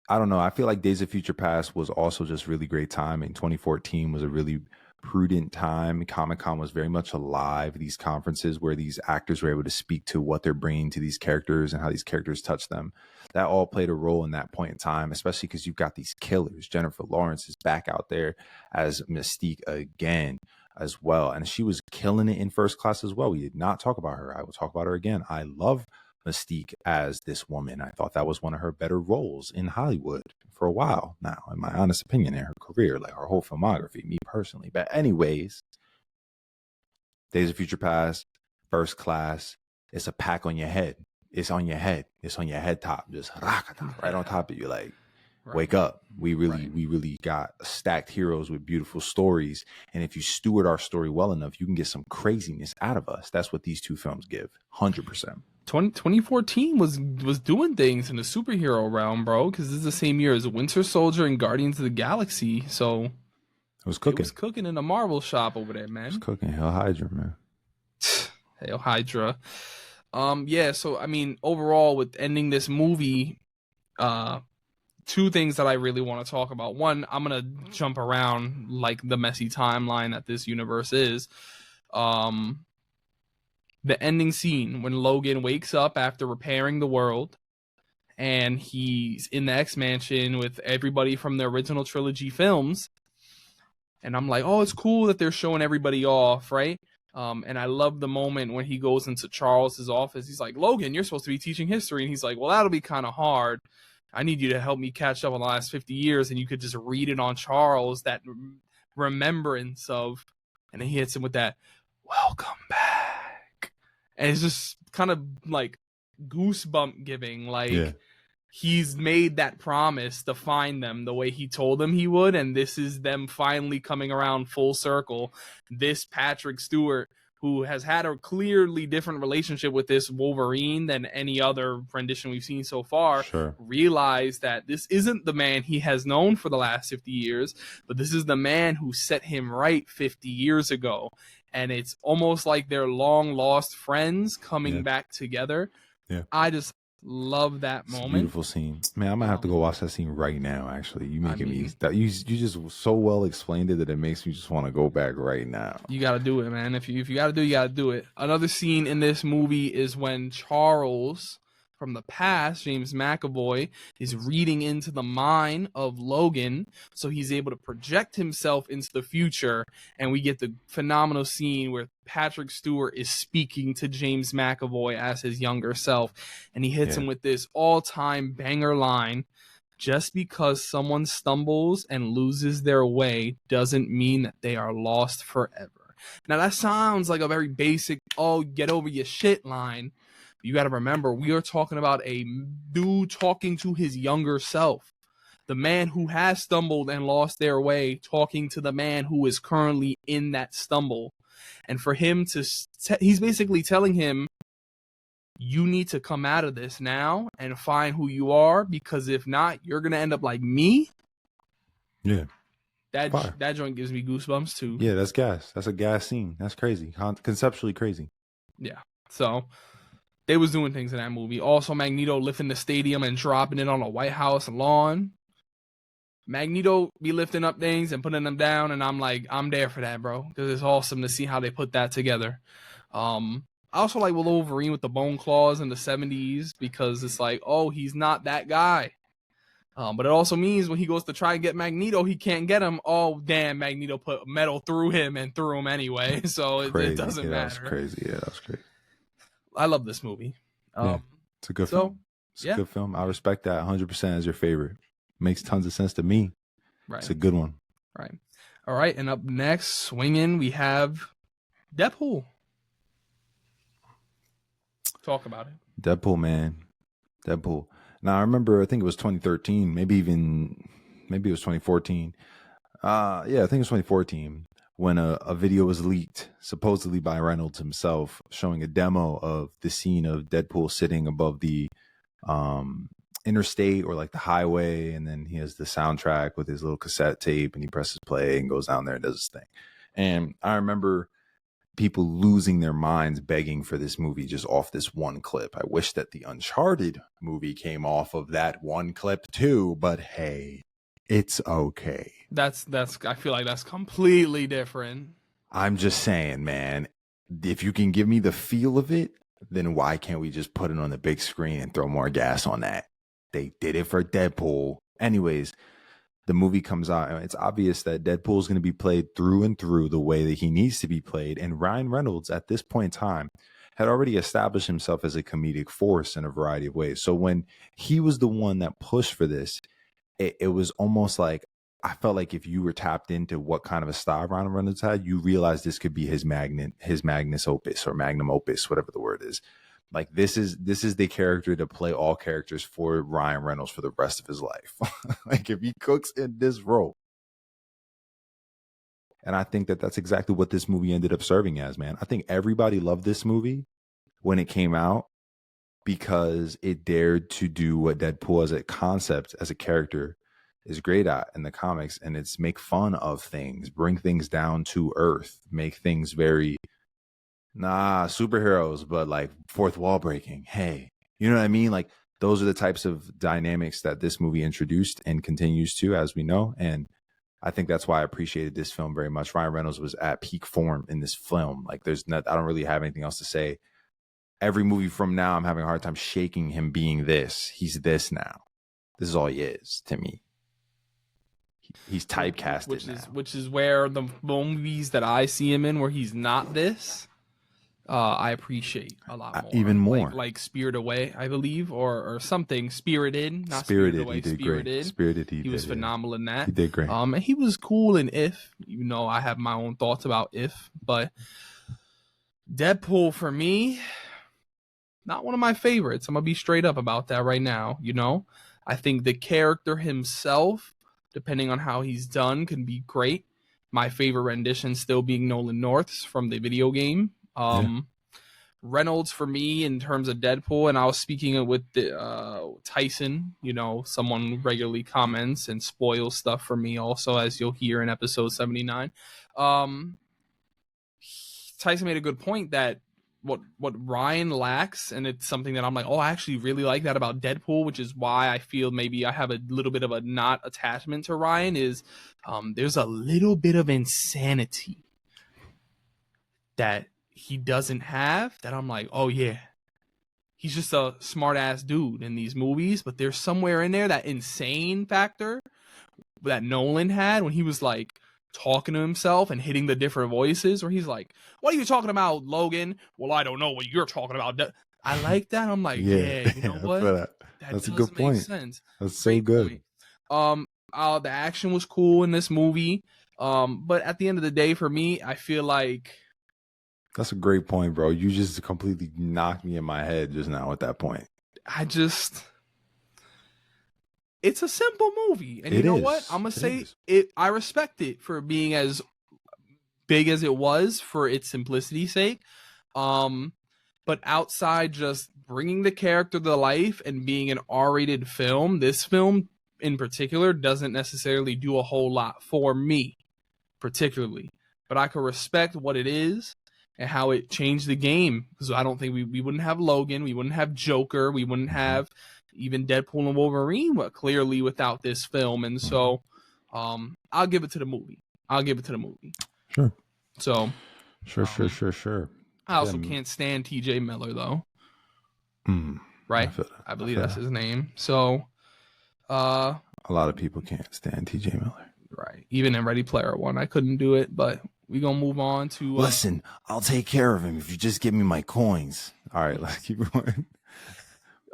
I don't know. I feel like Days of Future Past was also just really great timing. 2014 was a really prudent time. Comic-Con was very much alive. These conferences where these actors were able to speak to what they're bringing to these characters and how these characters touch them. That all played a role in that point in time, especially because you've got these killers. Jennifer Lawrence is back out there as Mystique again as well. And she was killing it in First Class as well. We did not talk about her. I will talk about her again. I love Mystique as this woman. I thought that was one of her better roles in Hollywood for a while now, in my honest opinion, in her career, like her whole filmography, me personally. But anyways, Days of Future Past, First Class, it's a pack on your head. It's on your head. It's on your head top, just right on top of you. Like, wake up. We really got stacked heroes with beautiful stories. And if you steward our story well enough, you can get some craziness out of us. That's what these two films give. 100%. 2014 was doing things in the superhero realm, bro, because this is the same year as Winter Soldier and Guardians of the Galaxy. So it was cooking. It was cooking in the Marvel shop over there, man. It was cooking. Hell Hydra, man. Hell Hydra. Yeah, so I mean, overall, with ending this movie, two things that I really want to talk about. One, I'm gonna jump around like the messy timeline that this universe is. The ending scene when Logan wakes up after repairing the world and he's in the X-Mansion with everybody from the original trilogy films. And I'm like, oh, it's cool that they're showing everybody off, right? And I love the moment when he goes into Charles's office. He's like, Logan, you're supposed to be teaching history. And he's like, well, that'll be kind of hard. I need you to help me catch up on the last 50 years. And you could just read it on Charles, that remembrance of. And then he hits him with that, welcome back. And it's just kind of like goosebump giving. Like, he's made that promise to find them the way he told them he would. And this is them finally coming around full circle. This Patrick Stewart, who has had a clearly different relationship with this Wolverine than any other rendition we've seen so far, realized that this isn't the man he has known for the last 50 years, but this is the man who set him right 50 years ago. And it's almost like they're long lost friends coming back together. Yeah, I just love that moment. Beautiful scene, man. I'm gonna have to go watch that scene right now. Actually, you making me that you just so well explained it that it makes me just want to go back right now. You got to do it, man. If you got to do, you got to do it. Another scene in this movie is when Charles from the past, James McAvoy, is reading into the mind of Logan, so he's able to project himself into the future, and we get the phenomenal scene where Patrick Stewart is speaking to James McAvoy as his younger self, and he hits him with this all-time banger line: just because someone stumbles and loses their way doesn't mean that they are lost forever. Now that sounds like a very basic, oh, get over your shit line. You got to remember, we are talking about a dude talking to his younger self. The man who has stumbled and lost their way, talking to the man who is currently in that stumble. And for him to, he's basically telling him, you need to come out of this now and find who you are, because if not, you're going to end up like me. Yeah. That joint gives me goosebumps too. Yeah, that's gas. That's a gas scene. That's crazy. Conceptually crazy. Yeah. So they was doing things in that movie. Also, Magneto lifting the stadium and dropping it on a White House lawn. Magneto be lifting up things and putting them down, and I'm like, I'm there for that, bro, because it's awesome to see how they put that together. I also like Wolverine with the bone claws in the 70s, because it's like, oh, he's not that guy. But it also means when he goes to try and get Magneto, he can't get him. Oh, damn, Magneto put metal through him and threw him anyway, so it doesn't matter. That's crazy. Yeah, that's crazy. I love this movie. It's a good film. It's a Yeah. good film. I respect that 100% as your favorite. Makes tons of sense to me. Right. It's a good one. Right. All right. And up next, swinging, we have Deadpool. Talk about it. Deadpool, man. Deadpool. Now I remember, I think it was 2013, maybe it was 2014. Yeah, I think it was 2014 when a video was leaked, supposedly by Reynolds himself, showing a demo of the scene of Deadpool sitting above the interstate or like the highway, and then he has the soundtrack with his little cassette tape, and he presses play and goes down there and does his thing. And I remember people losing their minds begging for this movie just off this one clip. I wish that the Uncharted movie came off of that one clip too, but hey, it's okay. That's I feel like that's completely different. I'm just saying, man, if you can give me the feel of it, then why can't we just put it on the big screen and throw more gas on that? They did it for Deadpool. Anyways, the movie comes out, and it's obvious that Deadpool is going to be played through and through the way that he needs to be played. And Ryan Reynolds, at this point in time, had already established himself as a comedic force in a variety of ways. So when he was the one that pushed for this, it was almost like, I felt like if you were tapped into what kind of a style Ryan Reynolds had, you realize this could be his magnus opus or magnum opus, whatever the word is. Like this is the character to play all characters for Ryan Reynolds for the rest of his life. Like if he cooks in this role. And I think that that's exactly what this movie ended up serving as, man. I think everybody loved this movie when it came out because it dared to do what Deadpool as a concept, as a character, is great at in the comics, and it's make fun of things, bring things down to earth, make things very superheroes, but like fourth wall breaking. Hey, you know what I mean? Like those are the types of dynamics that this movie introduced and continues to, as we know. And I think that's why I appreciated this film very much. Ryan Reynolds was at peak form in this film. Like I don't really have anything else to say. Every movie from now, I'm having a hard time shaking him being this. He's this now. This is all he is to me. He's typecasted which is where the movies that I see him in where he's not this, I appreciate a lot more. Even more. Like Spirit Away, I believe, or something. Spirited, not Spirited. Away, He did Spirited. great. Spirited. He was phenomenal in that. He did great. And he was cool in If. You know, I have my own thoughts about If, but Deadpool for me, not one of my favorites. I'm gonna be straight up about that right now. You know, I think the character himself, depending on how he's done, can be great. My favorite rendition still being Nolan North's from the video game. Reynolds for me in terms of Deadpool, and I was speaking with Tyson, you know, someone regularly comments and spoils stuff for me also, as you'll hear in episode 79. Tyson made a good point that what Ryan lacks, and it's something that I'm like, oh, I actually really like that about Deadpool, which is why I feel maybe I have a little bit of a not attachment to Ryan, is there's a little bit of insanity that he doesn't have, that I'm like, oh yeah, he's just a smart ass dude in these movies, but there's somewhere in there that insane factor that Nolan had when he was like talking to himself and hitting the different voices, where he's like, what are you talking about, Logan? Well, I don't know what you're talking about. I like that. I'm like, yeah, you know what? That's a good point. Sense. That's so good. The action was cool in this movie. But at the end of the day, for me, I feel like that's a great point, bro. You just completely knocked me in my head just now at that point. It's a simple movie. And you know what? I'm going to say it. I respect it for being as big as it was for its simplicity's sake. But outside just bringing the character to life and being an R-rated film, this film in particular doesn't necessarily do a whole lot for me, particularly. But I can respect what it is and how it changed the game. Because I don't think we wouldn't have Logan, we wouldn't have Joker, we wouldn't have even Deadpool and Wolverine, but clearly without this film. And so I'll give it to the movie. Sure. So Sure. I also can't stand TJ Miller though. Right? I believe that's his name. So a lot of people can't stand TJ Miller. Right. Even in Ready Player One, I couldn't do it, but we're gonna move on to listen, I'll take care of him if you just give me my coins. All right, let's keep going.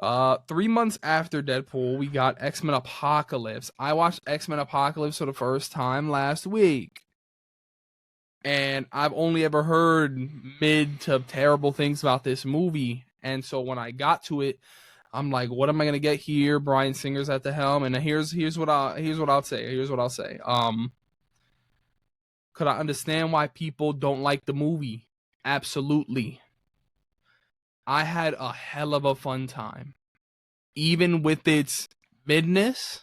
3 months after Deadpool, we got X-Men Apocalypse. I watched X-Men Apocalypse for the first time last week. And I've only ever heard mid to terrible things about this movie. And so when I got to it, I'm like, what am I gonna get here? Bryan Singer's at the helm, and here's what I'll say. Could I understand why people don't like the movie? Absolutely. I had a hell of a fun time. Even with its midness,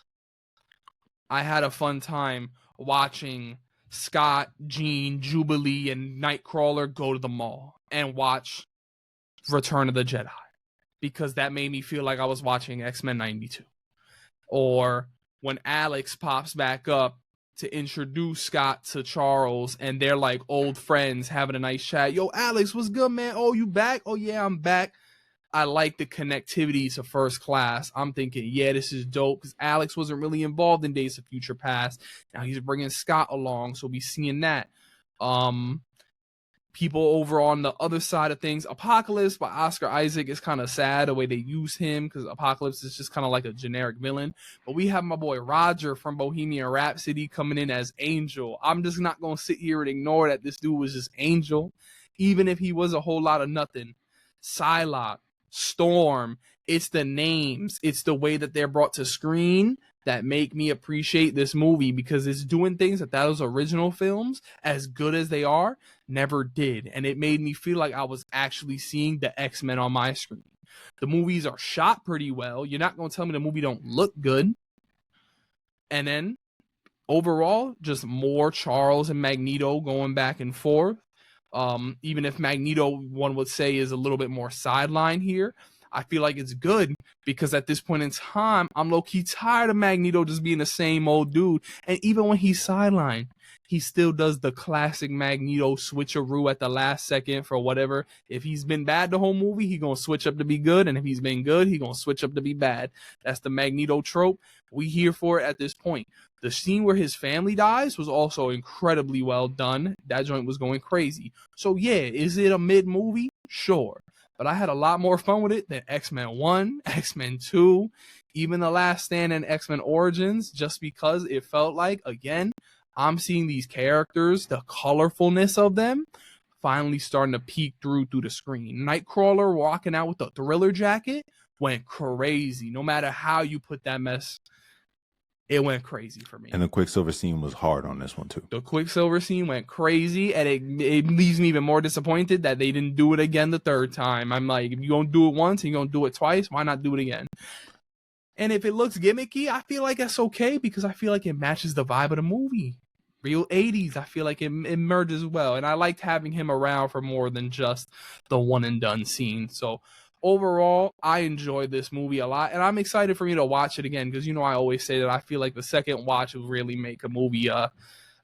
I had a fun time watching Scott, Jean, Jubilee, and Nightcrawler go to the mall and watch Return of the Jedi, because that made me feel like I was watching X-Men 92. Or when Alex pops back up to introduce Scott to Charles, and they're like old friends having a nice chat. Yo, Alex, what's good, man? Oh, you back? Oh, yeah, I'm back. I like the connectivity to First Class. I'm thinking, yeah, this is dope, because Alex wasn't really involved in Days of Future Past. Now he's bringing Scott along, so we'll be seeing that. People over on the other side of things, Apocalypse by Oscar Isaac is kind of sad the way they use him, because Apocalypse is just kind of like a generic villain. But we have my boy Roger from Bohemian Rhapsody coming in as Angel. I'm just not going to sit here and ignore that this dude was just Angel, even if he was a whole lot of nothing. Psylocke, Storm, it's the names, it's the way that they're brought to screen that make me appreciate this movie, because it's doing things that those original films, as good as they are, never did. And it made me feel like I was actually seeing the X-Men on my screen. The movies are shot pretty well. You're not going to tell me the movie don't look good. And then overall, just more Charles and Magneto going back and forth. Even if Magneto, one would say, is a little bit more sideline here, I feel like it's good, because at this point in time, I'm low-key tired of Magneto just being the same old dude. And even when he's sidelined, he still does the classic Magneto switcheroo at the last second for whatever. If he's been bad the whole movie, he's going to switch up to be good. And if he's been good, he's going to switch up to be bad. That's the Magneto trope. We here for it at this point. The scene where his family dies was also incredibly well done. That joint was going crazy. So yeah, is it a mid-movie? Sure. But I had a lot more fun with it than X-Men 1, X-Men 2, even The Last Stand and X-Men Origins, just because it felt like, again, I'm seeing these characters, the colorfulness of them, finally starting to peek through the screen. Nightcrawler walking out with the Thriller jacket went crazy. No matter how you put that mess, it went crazy for me. And the Quicksilver scene was hard on this one too. The Quicksilver scene went crazy, and it leaves me even more disappointed that they didn't do it again the third time. I'm like, if you're going to do it once and you're going to do it twice, why not do it again? And if it looks gimmicky, I feel like that's okay, because I feel like it matches the vibe of the movie. Real 80s, I feel like it merges well. And I liked having him around for more than just the one and done scene. So overall, I enjoyed this movie a lot, and I'm excited for me to watch it again, because, you know, I always say that I feel like the second watch will really make a movie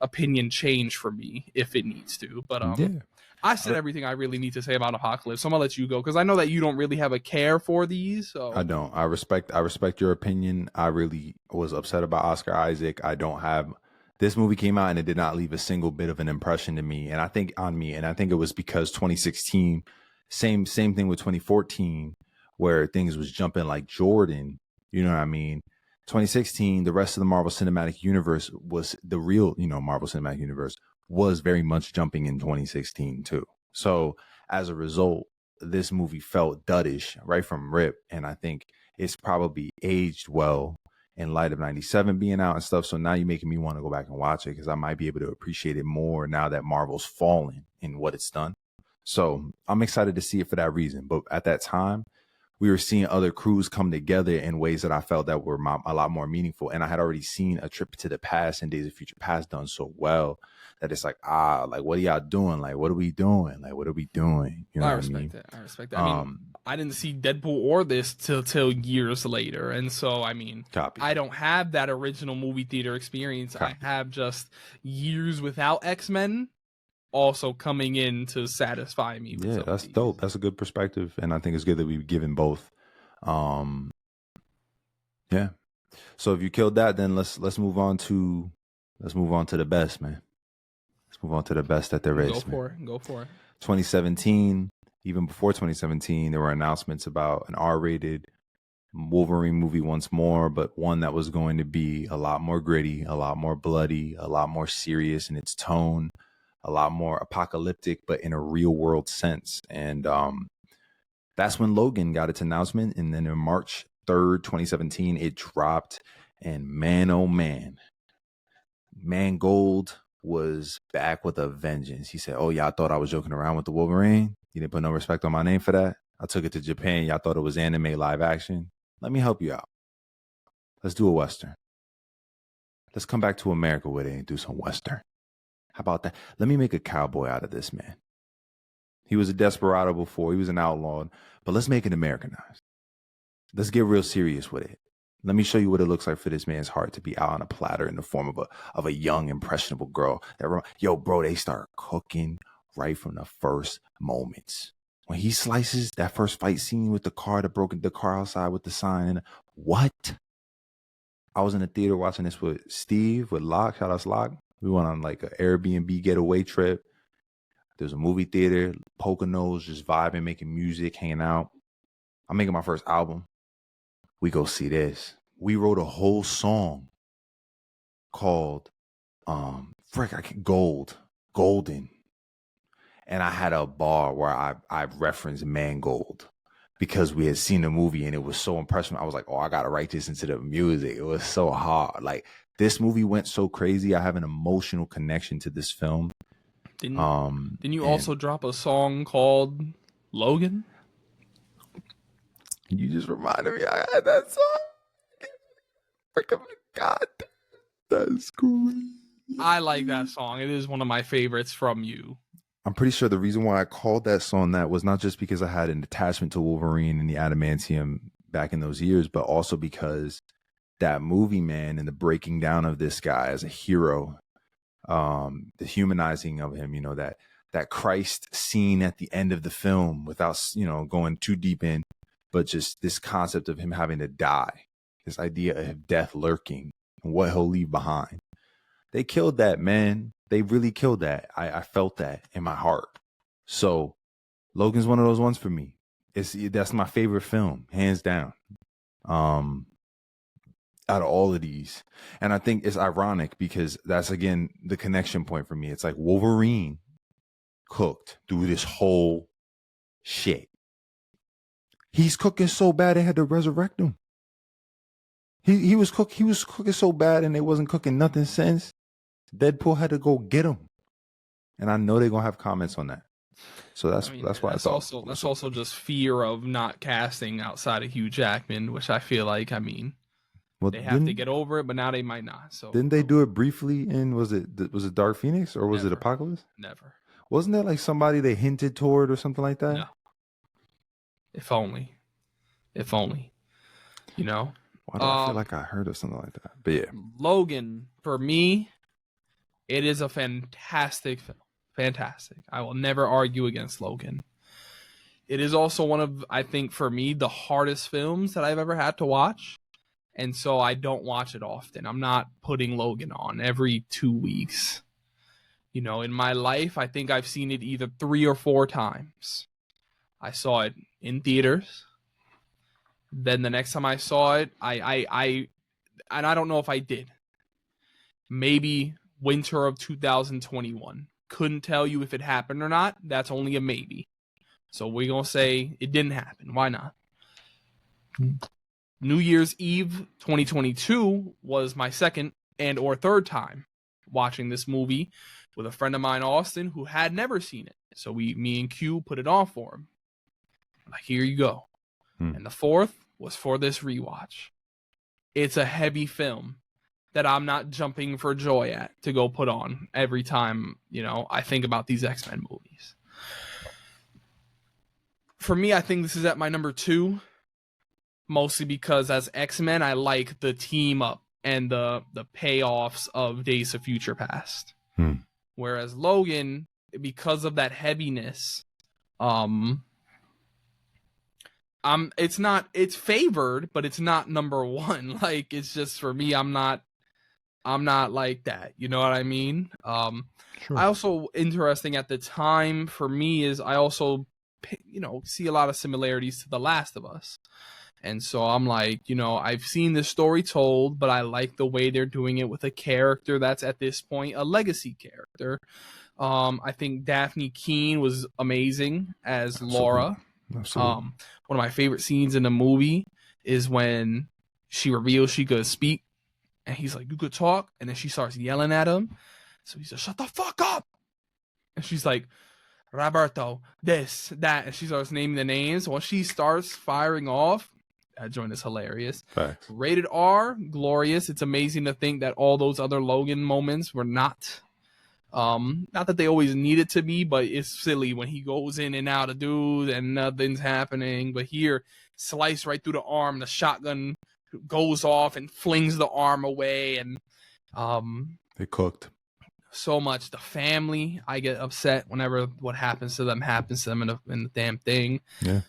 opinion change for me if it needs to. But Yeah. I said everything I really need to say about Apocalypse, so I'm gonna let you go, because I know that you don't really have a care for these. So I don't. I respect your opinion. I really was upset about Oscar Isaac. I don't have. This movie came out and it did not leave a single bit of an impression to me, and I think it was because 2016. Same thing with 2014, where things was jumping like Jordan. You know what I mean? 2016, the rest of the Marvel Cinematic Universe was the real, Marvel Cinematic Universe was very much jumping in 2016 too. So as a result, this movie felt duddish right from rip, and I think it's probably aged well in light of 97 being out and stuff. So now you're making me want to go back and watch it, because I might be able to appreciate it more now that Marvel's fallen in what it's done. So I'm excited to see it for that reason. But at that time, we were seeing other crews come together in ways that I felt that were a lot more meaningful. And I had already seen A Trip to the Past and Days of Future Past done so well that it's like, like, what are y'all doing? Like, what are we doing? Like, what are we doing? You know I what respect I mean? it. I respect it. I mean, I didn't see Deadpool or this till years later. And so, I mean, Copy. I don't have that original movie theater experience. Copy. I have just years without X-Men also coming in to satisfy me. Yeah, that's dope. That's a good perspective, and I think it's good that we've given both. Yeah. So if you killed that, then let's move on to the best, man. Let's move on to the best that there is. Go for it. 2017, even before 2017, there were announcements about an R-rated Wolverine movie once more, but one that was going to be a lot more gritty, a lot more bloody, a lot more serious in its tone, a lot more apocalyptic, but in a real world sense. And that's when Logan got its announcement. And then in March 3rd, 2017, it dropped. And man, oh man, Mangold was back with a vengeance. He said, "Oh, y'all thought I was joking around with the Wolverine? You didn't put no respect on my name for that? I took it to Japan. Y'all thought it was anime live action. Let me help you out. Let's do a Western. Let's come back to America with it and do some Western. How about that? Let me make a cowboy out of this man. He was a desperado before. He was an outlaw. But let's make it Americanized. Let's get real serious with it. Let me show you what it looks like for this man's heart to be out on a platter in the form of a young, impressionable girl. Yo, bro, they start cooking right from the first moments. When he slices that first fight scene with the car, the car outside with the sign. And what? I was in the theater watching this with Steve, with Locke. Shout out to Locke. We went on like an Airbnb getaway trip. There's a movie theater, Poconos, just vibing, making music, hanging out. I'm making my first album. We go see this. We wrote a whole song called Golden. And I had a bar where I referenced Mangold because we had seen the movie and it was so impressive. I was like, oh, I gotta write this into the music. It was so hard. Like, this movie went so crazy. I have an emotional connection to this film. Didn't you also drop a song called Logan? You just reminded me I had that song. Freaking God, that's crazy. I like that song. It is one of my favorites from you. I'm pretty sure the reason why I called that song that was not just because I had an attachment to Wolverine and the adamantium back in those years, but also because that movie, man, and the breaking down of this guy as a hero, the humanizing of him, that Christ scene at the end of the film without, going too deep in, but just this concept of him having to die, this idea of death lurking and what he'll leave behind. They killed that, man. They really killed that. I felt that in my heart. So Logan's one of those ones for me. That's my favorite film, hands down. Out of all of these. And I think it's ironic because that's, again, the connection point for me. It's like Wolverine cooked through this whole shit. He's cooking so bad they had to resurrect him. He was cooking so bad and they wasn't cooking nothing since. Deadpool had to go get him. And I know they're gonna have comments on that. So that's why that's also just fear of not casting outside of Hugh Jackman, which I feel like, they have to get over it, but now they might not. So didn't they do it briefly in was it Dark Phoenix or was it Apocalypse? Never. Wasn't that like somebody they hinted toward or something like that? No. If only. Why do I feel like I heard of something like that? But yeah. Logan, for me, it is a fantastic film. Fantastic. I will never argue against Logan. It is also one of, I think, for me, the hardest films that I've ever had to watch. And so I don't watch it often. I'm not putting Logan on every 2 weeks. In my life, I think I've seen it either 3 or 4 times. I saw it in theaters. Then the next time I saw it, I don't know if I did. Maybe winter of 2021. Couldn't tell you if it happened or not. That's only a maybe. So we're going to say it didn't happen. Why not? New Year's Eve 2022 was my second and or third time watching this movie with a friend of mine, Austin, who had never seen it. So me and Q put it on for him. Like, here you go. And the fourth was for this rewatch. It's a heavy film that I'm not jumping for joy at to go put on every time, I think about these X-Men movies. For me, I think this is at my number 2, mostly because as X-Men, I like the team up and the payoffs of Days of Future Past. Whereas Logan, because of that heaviness, it's favored, but it's not number 1. Like, it's just, for me, I'm not like that. You know what I mean? Sure. I also, interesting at the time for me is I also, see a lot of similarities to The Last of Us. And so I'm like, I've seen this story told, but I like the way they're doing it with a character that's at this point a legacy character. I think Daphne Keane was amazing as Laura. Absolutely. One of my favorite scenes in the movie is when she reveals she could speak, and he's like, "You could talk," and then she starts yelling at him. So he says, "Shut the fuck up!" And she's like, "Roberto, this, that," and she starts naming the names. Once she starts firing off, that joint is hilarious. Facts. Rated R, glorious. It's amazing to think that all those other Logan moments were not that they always needed to be, but it's silly when he goes in and out of dudes and nothing's happening. But here, slice right through the arm, the shotgun goes off and flings the arm away, and they cooked so much. The family, I get upset whenever what happens to them in the damn thing. Yeah.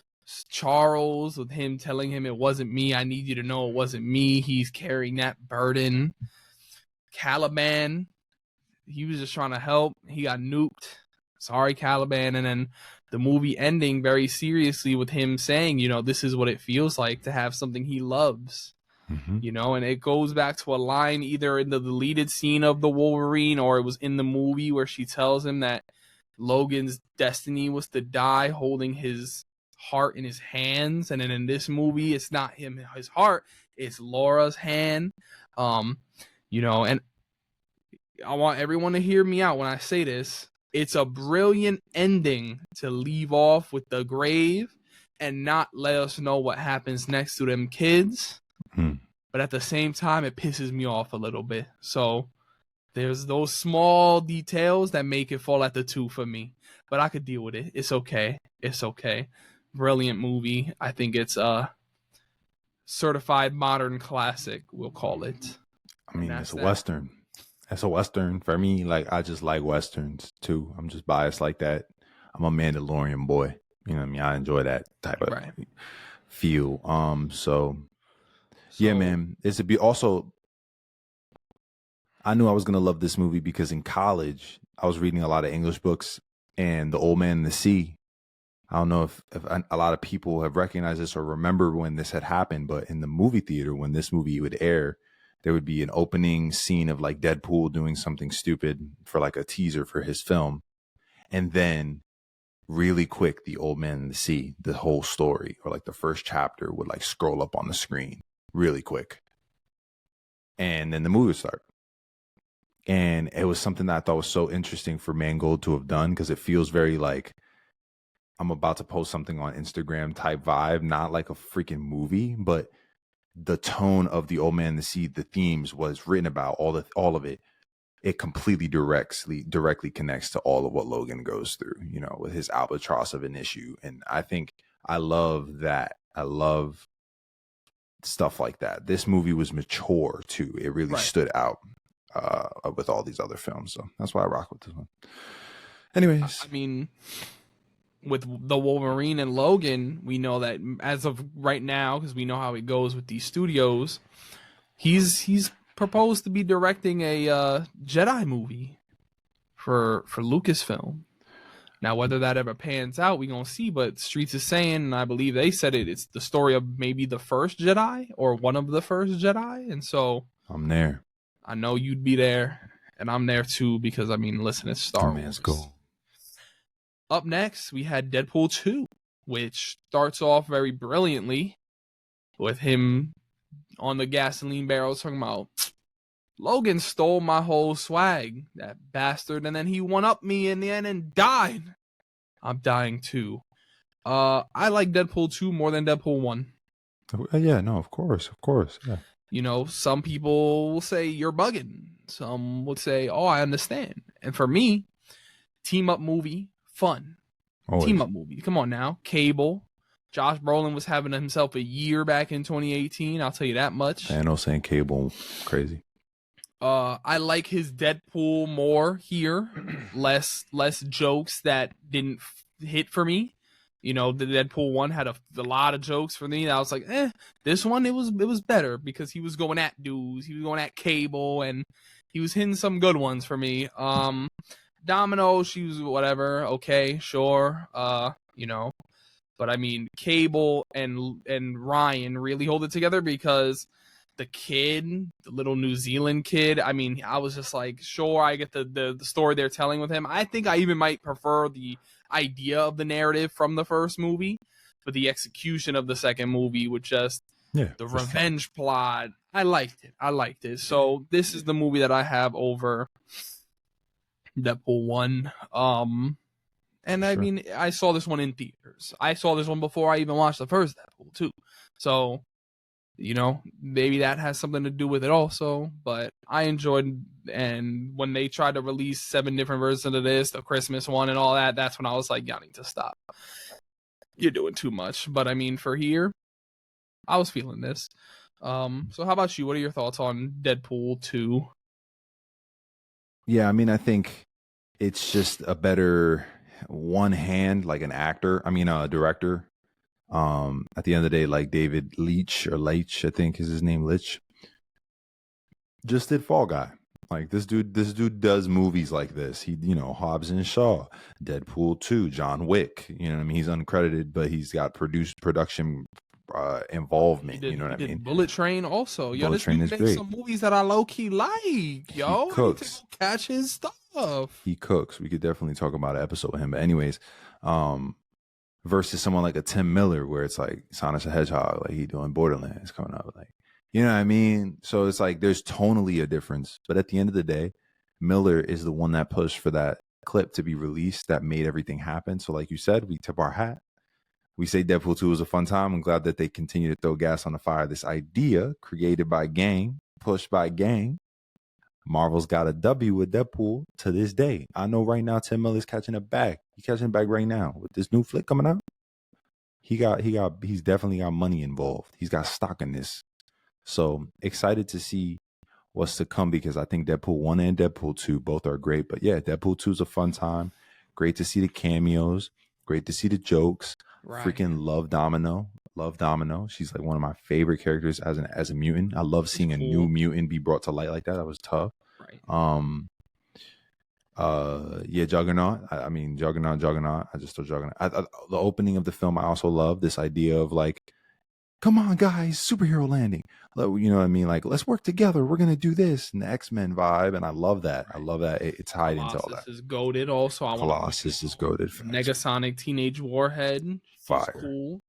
Charles, with him telling him it wasn't me, I need you to know it wasn't me. He's carrying that burden. Caliban, he was just trying to help. He got nuked. Sorry, Caliban. And then the movie ending very seriously with him saying, this is what it feels like to have something he loves. Mm-hmm. And it goes back to a line either in the deleted scene of the Wolverine or it was in the movie where she tells him that Logan's destiny was to die holding his heart in his hands. And then in this movie, it's not his heart, it's Laura's hand. And I want everyone to hear me out when I say this. It's a brilliant ending to leave off with the grave and not let us know what happens next to them kids. But at the same time, it pisses me off a little bit. So there's those small details that make it fall at the 2 for me. But I could deal with it. It's okay. It's okay. Brilliant movie. I think it's a certified modern classic, we'll call it. I mean, it's a Western. It's a Western for me. Like, I just like Westerns too. I'm just biased like that. I'm a Mandalorian boy. You know what I mean? I enjoy that type of feel. So yeah, man. It's a be also. I knew I was gonna love this movie because in college I was reading a lot of English books, and The Old Man and the Sea. I don't know if a lot of people have recognized this or remember when this had happened, but in the movie theater, when this movie would air, there would be an opening scene of like Deadpool doing something stupid for like a teaser for his film. And then really quick, The Old Man and the Sea, the whole story or like the first chapter would like scroll up on the screen really quick. And then the movie would start. And it was something that I thought was so interesting for Mangold to have done because it feels very like I'm about to post something on Instagram type vibe, not like a freaking movie, but the tone of The Old Man and the Sea, the themes was written about all of it. It completely directly connects to all of what Logan goes through, with his albatross of an issue. And I think I love that. I love stuff like that. This movie was mature too. It really stood out with all these other films. So that's why I rock with this one. Anyways. I mean, with the Wolverine and Logan, we know that as of right now, because we know how it goes with these studios, he's proposed to be directing a Jedi movie for Lucasfilm. Now, whether that ever pans out, we gonna see. But Streets is saying, and I believe they said it's the story of maybe the first Jedi or one of the first Jedi. And so I'm there. I know you'd be there, and I'm there too because listen, it's Star Wars. Go. Up next, we had Deadpool 2, which starts off very brilliantly with him on the gasoline barrels talking about, Logan stole my whole swag, that bastard, and then he one-upped me in the end and died. I'm dying too. I like Deadpool 2 more than Deadpool 1. Yeah, no, of course, yeah. Some people will say you're bugging. Some would say, oh, I understand. And for me, team-up movie, fun. Always. Team-up movie. Come on now. Cable. Josh Brolin was having himself a year back in 2018. I'll tell you that much. I know saying Cable crazy. I like his Deadpool more here. less jokes that didn't hit for me. The Deadpool 1 had a lot of jokes for me. I was like, this one, it was better because he was going at dudes. He was going at Cable, and he was hitting some good ones for me. Domino, she was whatever. Okay, sure. But But I mean, Cable and Ryan really hold it together because the kid, the little New Zealand kid, I mean, I was just like, sure, I get the story they're telling with him. I think I even might prefer the idea of the narrative from the first movie, but the execution of the second movie with just the revenge plot, I liked it. So this is the movie that I have over Deadpool 1. And I mean, I saw this one in theaters. I saw this one before I even watched the first Deadpool too. So, you know, maybe that has something to do with it also. But I enjoyed, and when they tried to release 7 different versions of this, the Christmas one and all that, that's when I was like, y'all need to stop. You're doing too much. But I mean, for here, I was feeling this. So how about you? What are your thoughts on Deadpool 2? Yeah, I mean, I think it's just a better one hand, like an actor. I mean, a director. At the end of the day, like David Leitch, I think is his name, Leitch, just did Fall Guy. Like this dude does movies like this. He, you know, Hobbs and Shaw, Deadpool 2, John Wick. You know what I mean? He's uncredited, but he's got production involvement. You know what I mean? Bullet Train also. Yo, Bullet this Train dude is makes great. some movies that I low key like. Yo, He I need to cooks. go catch his stuff. He cooks. We could definitely talk about an episode with him. But anyways, versus someone like a Tim Miller, where it's like Sonic the Hedgehog, like he doing Borderlands coming up, like, you know what I mean? So it's like there's tonally a difference, but at the end of the day, Miller is the one that pushed for that clip to be released that made everything happen. So like you said, we tip our hat. We say Deadpool 2 was a fun time. I'm glad that they continue to throw gas on the fire. This idea created by gang, pushed by gang. Marvel's got a W with Deadpool to this day. I know right now Tim Miller's catching a bag. He's catching a bag right now with this new flick coming out. He's definitely got money involved. He's got stock in this. So excited to see what's to come, because I think Deadpool 1 and Deadpool 2 both are great. But yeah, Deadpool 2 is a fun time. Great to see the cameos. Great to see the jokes. Right. Freaking love Domino. Love Domino. She's like one of my favorite characters as a mutant. I love seeing a new mutant be brought to light like that. That was tough. Right. Yeah, Juggernaut. I mean, Juggernaut. I just thought Juggernaut. The opening of the film, I also love this idea of like, come on, guys, superhero landing. You know what I mean? Like, let's work together. We're gonna do this, and the X-Men vibe, and I love that. Right. I love that it's tied into all that. Colossus is goated. Also, Colossus is goated. Negasonic Teenage Warhead. Fire. Cool.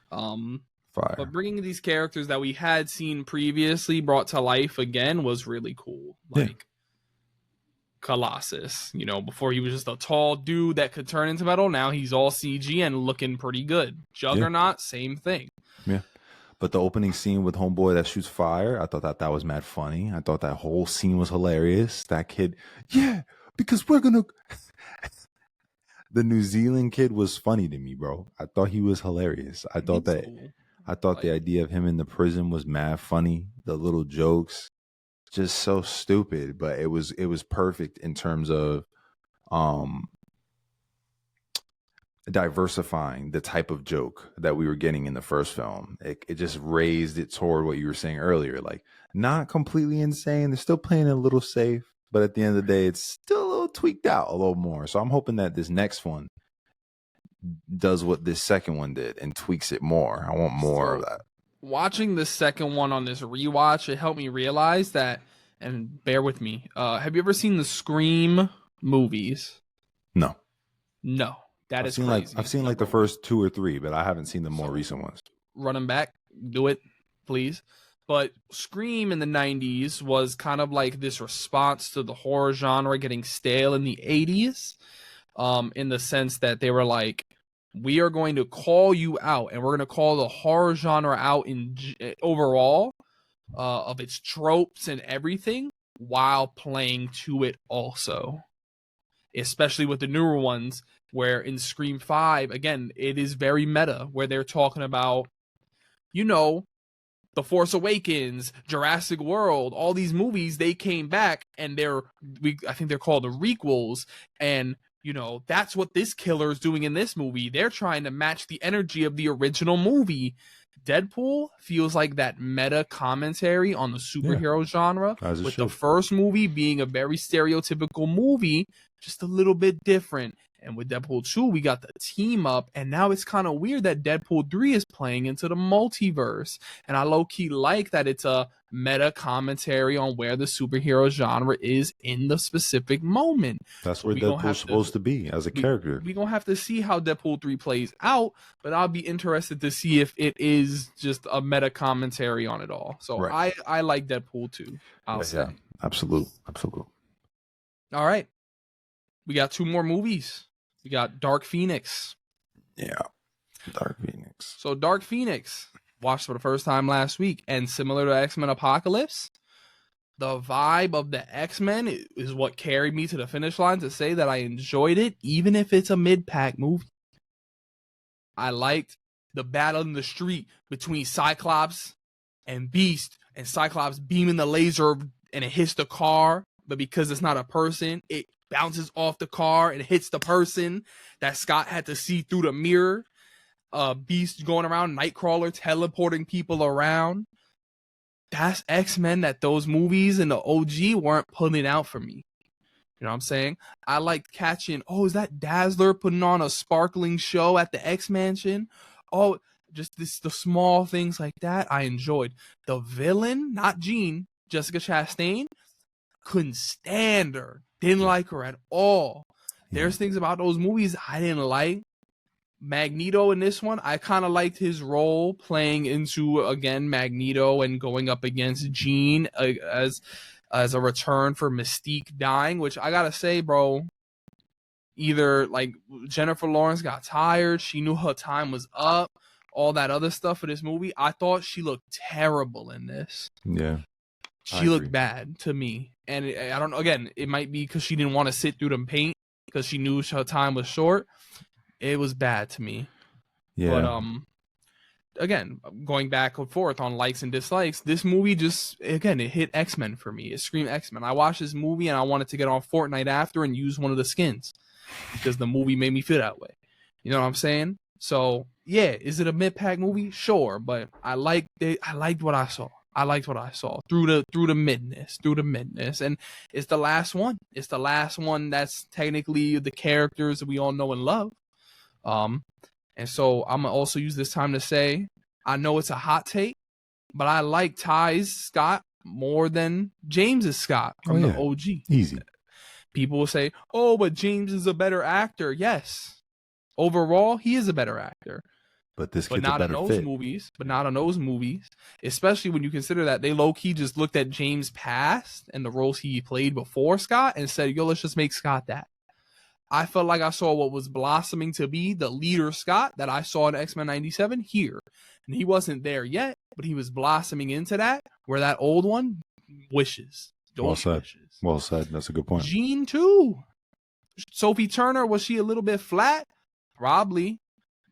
Fire. But bringing these characters that we had seen previously brought to life again was really cool. Like Colossus, you know, before he was just a tall dude that could turn into metal. Now he's all CG and looking pretty good. Juggernaut, same thing. Yeah. But the opening scene with Homeboy that shoots fire, I thought that was mad funny. I thought that whole scene was hilarious. That kid, because we're gonna. The New Zealand kid was funny to me, bro. I thought he was hilarious. I thought the idea of him in the prison was mad funny. The little jokes, just so stupid, but it was perfect in terms of diversifying the type of joke that we were getting in the first film. It just raised it toward what you were saying earlier, like not completely insane. They're still playing it a little safe, but at the end of the day, it's still a little tweaked out a little more. So I'm hoping that this next one does what this second one did and tweaks it more. I want more of that. Watching the second one on this rewatch, it helped me realize that, and bear with me, have you ever seen the Scream movies? No. That is crazy. I've seen like the first 2 or 3, but I haven't seen the more recent ones. Run them back. Do it, please. But Scream in the 90s was kind of like this response to the horror genre getting stale in the 80s, in the sense that they were like, we are going to call you out, and we're going to call the horror genre out in overall of its tropes and everything, while playing to it also. Especially with the newer ones, where in Scream 5, again, it is very meta, where they're talking about, you know, The Force Awakens, Jurassic World, all these movies, they came back, and I think they're called the requels, and, you know, that's what this killer is doing in this movie. They're trying to match the energy of the original movie. Deadpool feels like that meta commentary on the superhero genre, with the first movie being a very stereotypical movie, just a little bit different. And with Deadpool 2, we got the team up, and now it's kind of weird that Deadpool 3 is playing into the multiverse. And I low-key like that it's a meta commentary on where the superhero genre is in the specific moment. That's So where we gonna Deadpool's have supposed to be as a character. We're going to have to see how Deadpool 3 plays out, but I'll be interested to see if it is just a meta commentary on it all. So Right. I like Deadpool 2, I'll say. Yeah, absolute. All right. We got 2 more movies. We got Dark Phoenix. Yeah, Dark Phoenix. So Dark Phoenix, watched for the first time last week, and similar to X-Men Apocalypse, the vibe of the X-Men is what carried me to the finish line to say that I enjoyed it, even if it's a mid-pack movie. I liked the battle in the street between Cyclops and Beast, and Cyclops beaming the laser and it hits the car, but because it's not a person, it bounces off the car and hits the person that Scott had to see through the mirror. Beast going around, Nightcrawler teleporting people around. That's X-Men that those movies and the OG weren't pulling out for me. You know what I'm saying? I liked catching, is that Dazzler putting on a sparkling show at the X-Mansion? Oh, just the small things like that I enjoyed. The villain, not Jean, Jessica Chastain, couldn't stand her. Didn't like her at all. There's things about those movies I didn't like. Magneto in this one, I kind of liked his role playing into, again, Magneto and going up against Jean as a return for Mystique dying, which I gotta say, bro, either like Jennifer Lawrence got tired, she knew her time was up, all that other stuff for this movie. I thought she looked terrible in this. Yeah. She looked bad to me. And I don't know, again, it might be because she didn't want to sit through the paint because she knew her time was short. It was bad to me. Yeah. But again, going back and forth on likes and dislikes, this movie just, again, it hit X-Men for me. It screamed X-Men. I watched this movie and I wanted to get on Fortnite after and use one of the skins because the movie made me feel that way. You know what I'm saying? So yeah, is it a mid-pack movie? Sure, but I liked what I saw. I liked what I saw through the midness, and it's the last one. It's the last one that's technically the characters that we all know and love. And so I'm gonna also use this time to say, I know it's a hot take, but I like Ty's Scott more than James's Scott from the OG. Easy. People will say, but James is a better actor. Yes, overall he is a better actor. But not in those movies. But not in those movies. Especially when you consider that they low-key just looked at James' past and the roles he played before Scott and said, let's just make Scott that. I felt like I saw what was blossoming to be the leader Scott that I saw in X-Men 97 here. And he wasn't there yet, but he was blossoming into that, where that old one wishes. Well said. Well said. That's a good point. Jean, too. Sophie Turner, was she a little bit flat? Probably.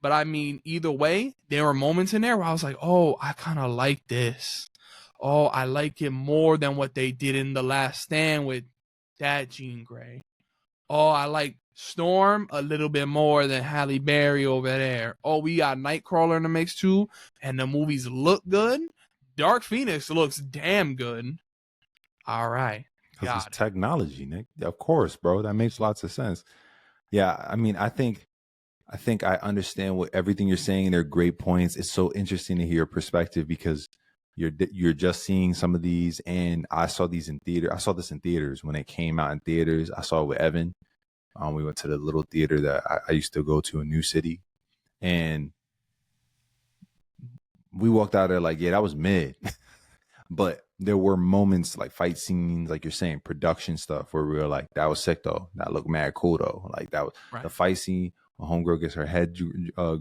But I mean, either way, there were moments in there where I was like, I kind of like this. I like it more than what they did in The Last Stand with that Jean Grey. I like Storm a little bit more than Halle Berry over there. We got Nightcrawler in the mix too, and the movies look good. Dark Phoenix looks damn good. All right. Because it's technology, Nick. Of course, bro. That makes lots of sense. Yeah, I mean, I think I understand what everything you're saying. They're great points. It's so interesting to hear your perspective because you're just seeing some of these, and I saw these in theater. I saw this in theaters when it came out in theaters. I saw it with Evan. We went to the little theater that I used to go to in New City, and we walked out there like, yeah, that was mid. But there were moments like fight scenes, like you're saying, production stuff where we were like, that was sick though. That looked mad cool though. Like that was the fight scene. A homegirl gets her head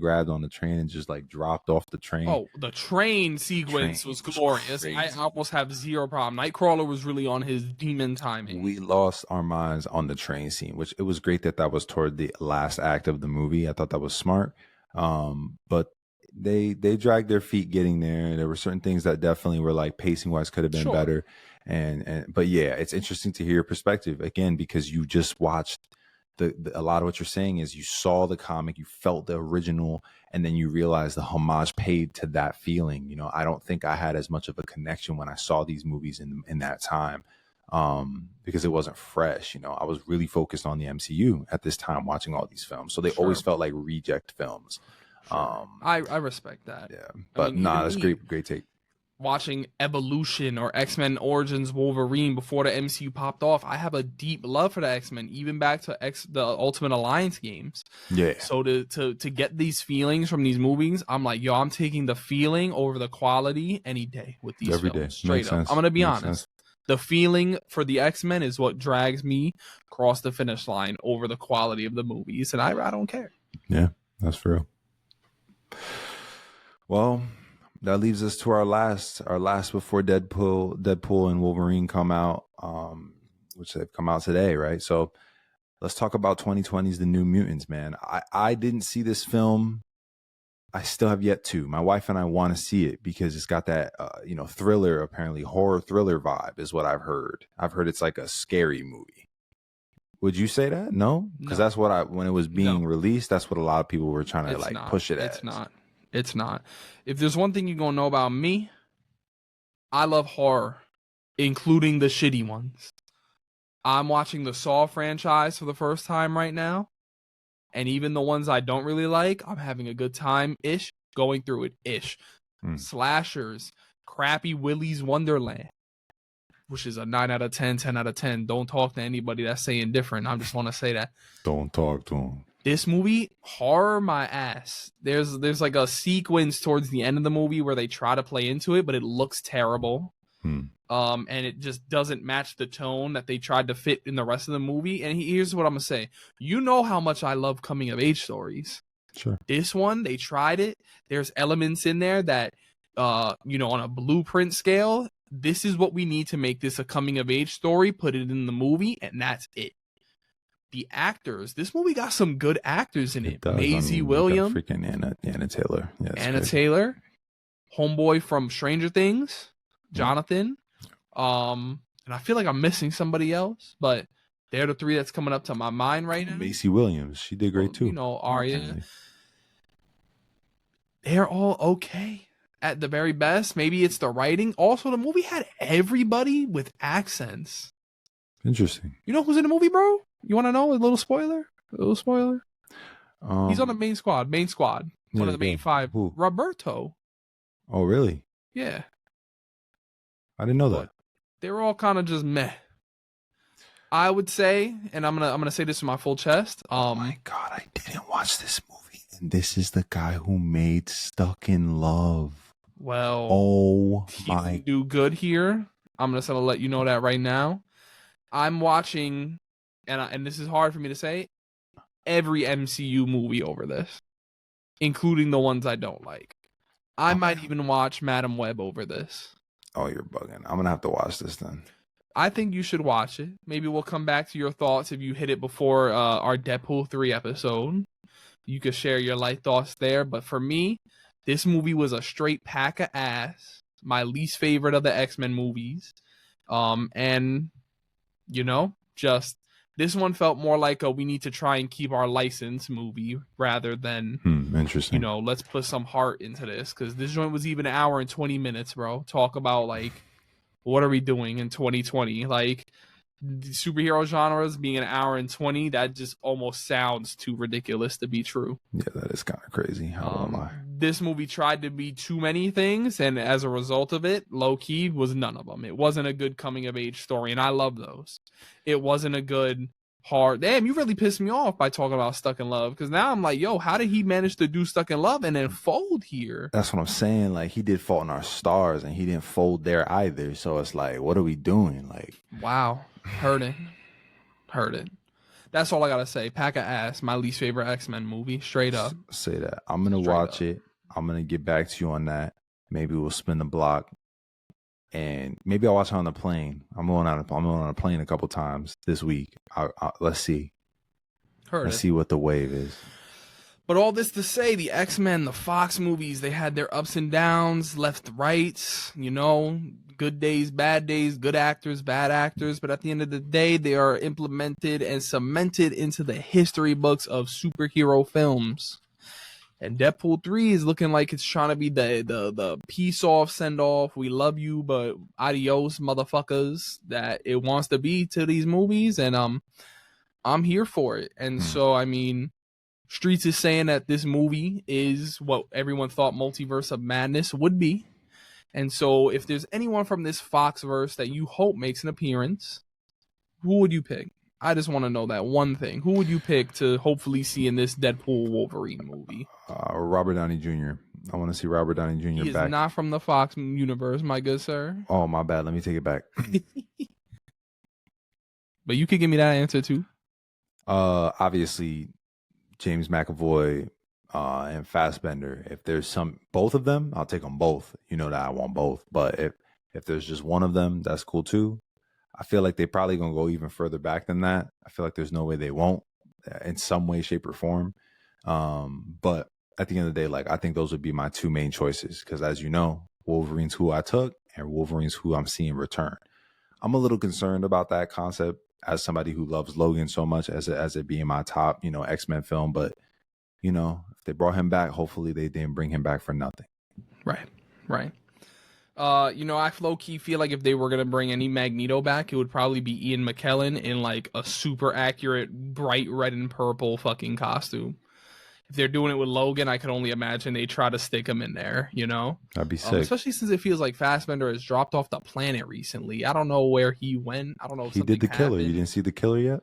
grabbed on the train and just like dropped off the train. The train sequence was glorious. I almost have zero problem. Nightcrawler was really on his demon timing. We lost our minds on the train scene, which it was great that was toward the last act of the movie. I thought that was smart. But they dragged their feet getting there. There were certain things that definitely were like pacing wise could have been better. But yeah, it's interesting to hear your perspective again, because you just watched a lot of what you're saying is you saw the comic, you felt the original, and then you realize the homage paid to that feeling. You know, I don't think I had as much of a connection when I saw these movies in that time. because it wasn't fresh. You know, I was really focused on the MCU at this time watching all these films. So they always felt like reject films. Sure. I respect that. Yeah. But that's great take. Watching Evolution or X-Men Origins Wolverine before the MCU popped off, I have a deep love for the X-Men, even back to the Ultimate Alliance games. Yeah. So to get these feelings from these movies, I'm like, yo, I'm taking the feeling over the quality any day with these Every films. day. Straight Makes up. sense. I'm gonna be Makes honest. sense. The feeling for the X-Men is what drags me across the finish line over the quality of the movies, and I don't care. Yeah, that's true. Well, that leaves us to our last before Deadpool and Wolverine come out, which they've come out today, right? So let's talk about 2020's The New Mutants, man. I didn't see this film. I still have yet to. My wife and I want to see it because it's got that, thriller, apparently horror thriller vibe is what I've heard. I've heard it's like a scary movie. Would you say that? No? Because that's what when it was being released, that's what a lot of people were trying to push it as. It's not. If there's one thing you're going to know about me, I love horror, including the shitty ones. I'm watching the Saw franchise for the first time right now. And even the ones I don't really like, I'm having a good time-ish, going through it-ish. Slashers, crappy Willy's Wonderland, which is a 9 out of 10, 10 out of 10. Don't talk to anybody that's saying different. I just want to say that. Don't talk to them. This movie, horror my ass. There's like a sequence towards the end of the movie where they try to play into it, but it looks terrible. And it just doesn't match the tone that they tried to fit in the rest of the movie. And here's what I'm gonna say. You know how much I love coming of age stories. Sure. This one, they tried it. There's elements in there that, on a blueprint scale, this is what we need to make this a coming of age story. Put it in the movie, and that's it. The actors, this movie got some good actors in it. Maisie Williams, freaking Anna Taylor, Taylor, homeboy from Stranger Things, Jonathan, and I feel like I'm missing somebody else, but they're the three that's coming up to my mind right now. Maisie Williams, she did great too. Arya, they're all okay at the very best. Maybe it's the writing. Also, the movie had everybody with accents. Interesting. You know who's in the movie, bro? You want to know a little spoiler? He's on the main squad. One of the main five. Who? Roberto. Oh, really? Yeah. I didn't know that. They were all kind of just meh. I would say, and I'm gonna say this in my full chest. Oh my God, I didn't watch this movie, and this is the guy who made Stuck in Love. Well, my, do good here. I'm just gonna let you know that right now. I'm watching. And this is hard for me to say, every MCU movie over this, including the ones I don't like. I might even watch Madam Web over this. Oh, you're bugging. I'm going to have to watch this then. I think you should watch it. Maybe we'll come back to your thoughts if you hit it before our Deadpool 3 episode. You could share your light thoughts there. But for me, this movie was a straight pack of ass. My least favorite of the X-Men movies. Just... This one felt more like we need to try and keep our license movie rather than, interesting. Let's put some heart into this. Because this joint was even an hour and 20 minutes, bro. Talk about, what are we doing in 2020? The superhero genres being an hour and 20, that just almost sounds too ridiculous to be true. Yeah, that is kind of crazy. How am I? This movie tried to be too many things, and as a result of it, low-key was none of them. It wasn't a good coming-of-age story, and I love those. It wasn't a good hard... Damn, you really pissed me off by talking about Stuck in Love, because now I'm like, yo, how did he manage to do Stuck in Love and then fold here? That's what I'm saying. He did Fault in Our Stars, and he didn't fold there either, so it's like, what are we doing? Wow. Heard it. That's all I gotta say. Pack of ass. My least favorite X-Men movie. Straight up. Say that. I'm gonna watch it. I'm gonna get back to you on that. Maybe we'll spin the block, and maybe I'll watch it on the plane. I'm going on a plane a couple times this week. Let's see. Let's see what the wave is. But all this to say, the X-Men, the Fox movies, they had their ups and downs, left, rights, good days, bad days, good actors, bad actors. But at the end of the day, they are implemented and cemented into the history books of superhero films. And Deadpool 3 is looking like it's trying to be the peace off send off. We love you, but adios, motherfuckers. That it wants to be to these movies, and I'm here for it. And so I mean, Streets is saying that this movie is what everyone thought Multiverse of Madness would be. And so if there's anyone from this Foxverse that you hope makes an appearance, who would you pick? I just want to know that one thing. Who would you pick to hopefully see in this Deadpool Wolverine movie? Robert Downey Jr. I want to see Robert Downey Jr. He is back. not from the Fox universe, my good sir. Oh, my bad. Let me take it back. But you could give me that answer too. Obviously, James McAvoy and Fassbender. If there's both of them, I'll take them both. You know that I want both. But if there's just one of them, that's cool too. I feel like they probably gonna go even further back than that. I feel like there's no way they won't in some way, shape, or form. But at the end of the day, like I think those would be my two main choices because, as you know, Wolverine's who I took, and Wolverine's who I'm seeing return. I'm a little concerned about that concept as somebody who loves Logan so much as it being my top, X-Men film. But if they brought him back, hopefully they didn't bring him back for nothing. Right. I low-key feel like if they were gonna bring any Magneto back, it would probably be Ian McKellen in like a super accurate bright red and purple fucking costume. If they're doing it with Logan, I can only imagine they try to stick him in there, That'd be sick. Especially since it feels like Fassbender has dropped off the planet recently. I don't know where he went. I don't know if he did the happened. Killer. You didn't see the Killer yet?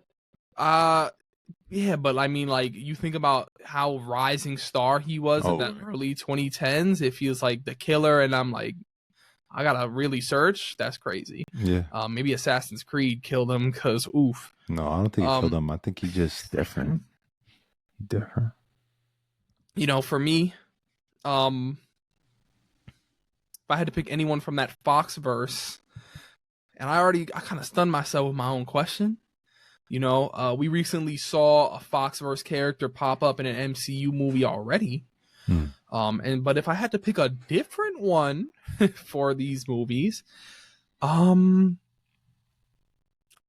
Yeah, but I mean, like, you think about how rising star he was in the early 2010s. It feels like the Killer, and I'm like, I gotta really search. That's crazy. Yeah. Maybe Assassin's Creed killed him because oof. No, I don't think he killed him. I think he just different. Different. For me, if I had to pick anyone from that Foxverse, and I kind of stunned myself with my own question. We recently saw a Foxverse character pop up in an MCU movie already. But if I had to pick a different one for these movies, I'm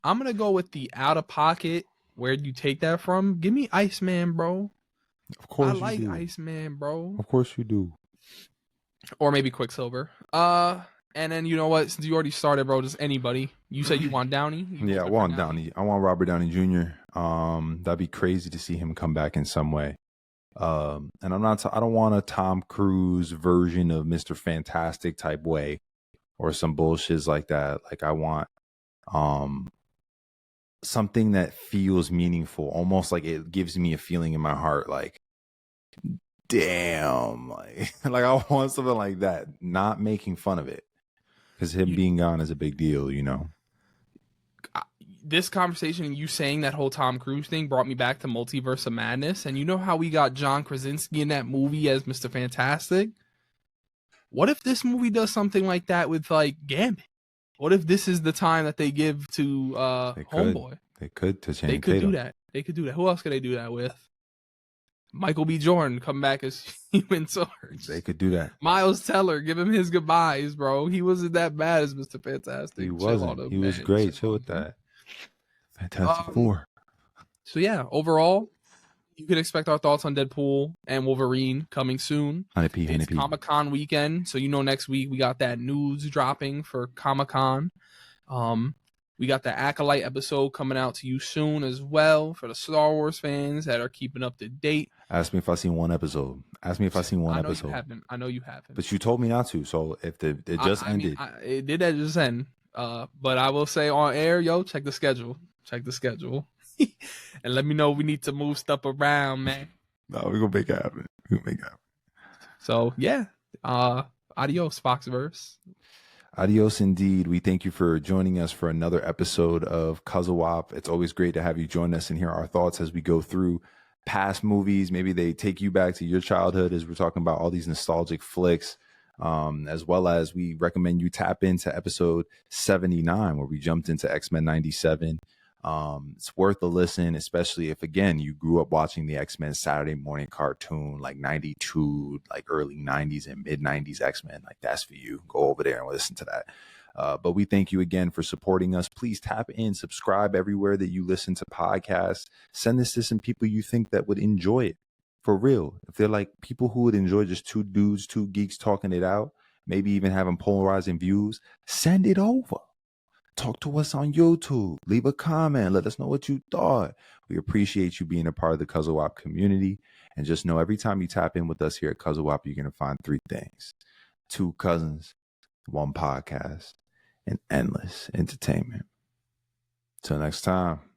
gonna go with the out of pocket. Where'd you take that from? Give me Iceman, bro. Of course, I like Iceman, bro. Of course you do. Or maybe Quicksilver. And then you know what? Since you already started, bro, just anybody. You said you want Downey? I want Downey. I want Robert Downey Jr. That'd be crazy to see him come back in some way. And I don't want a Tom Cruise version of Mr. Fantastic type way or some bullshits like that. Like I want something that feels meaningful, almost like it gives me a feeling in my heart like damn, like I want something like that, not making fun of it. Because him being gone is a big deal, This conversation and you saying that whole Tom Cruise thing brought me back to Multiverse of Madness. And you know how we got John Krasinski in that movie as Mr. Fantastic? What if this movie does something like that with, like, Gambit? What if this is the time that they give to Homeboy? They could to change. They could do that. They could do that. Who else could they do that with? Michael B. Jordan come back as Human Torch. They could do that. Miles Teller, give him his goodbyes, bro. He wasn't that bad as Mr. Fantastic. He wasn't. He was great. Chill with that. Fantastic Four. So yeah, overall, you can expect our thoughts on Deadpool and Wolverine coming soon. It's Comic-Con weekend, so next week we got that news dropping for Comic-Con. We got the Acolyte episode coming out to you soon as well for the Star Wars fans that are keeping up to date. Ask me if I've seen one episode. I know you haven't. I know you haven't. But you told me not to, so if it just ended. It did just end. But I will say on air, check the schedule. Check the schedule. And let me know if we need to move stuff around, man. No, we're going to make it happen. So, yeah. Adios, Foxverse. Adios indeed. We thank you for joining us for another episode of CUZZO-OP. It's always great to have you join us and hear our thoughts as we go through past movies. Maybe they take you back to your childhood as we're talking about all these nostalgic flicks, as well as we recommend you tap into episode 79 where we jumped into X-Men 97. It's worth a listen, especially if, again, you grew up watching the X-Men Saturday morning cartoon, like 92, like early 90s and mid 90s X-Men. Like, that's for you. Go over there and listen to that. But we thank you again for supporting us. Please tap in, subscribe everywhere that you listen to podcasts. Send this to some people you think that would enjoy it. For real. If they're like people who would enjoy just two dudes, two geeks talking it out, maybe even having polarizing views, send it over. Talk to us on YouTube. Leave a comment. Let us know what you thought. We appreciate you being a part of the CUZZO-OP community. And just know every time you tap in with us here at CUZZO-OP, you're going to find three things: two cousins, one podcast, and endless entertainment. Till next time.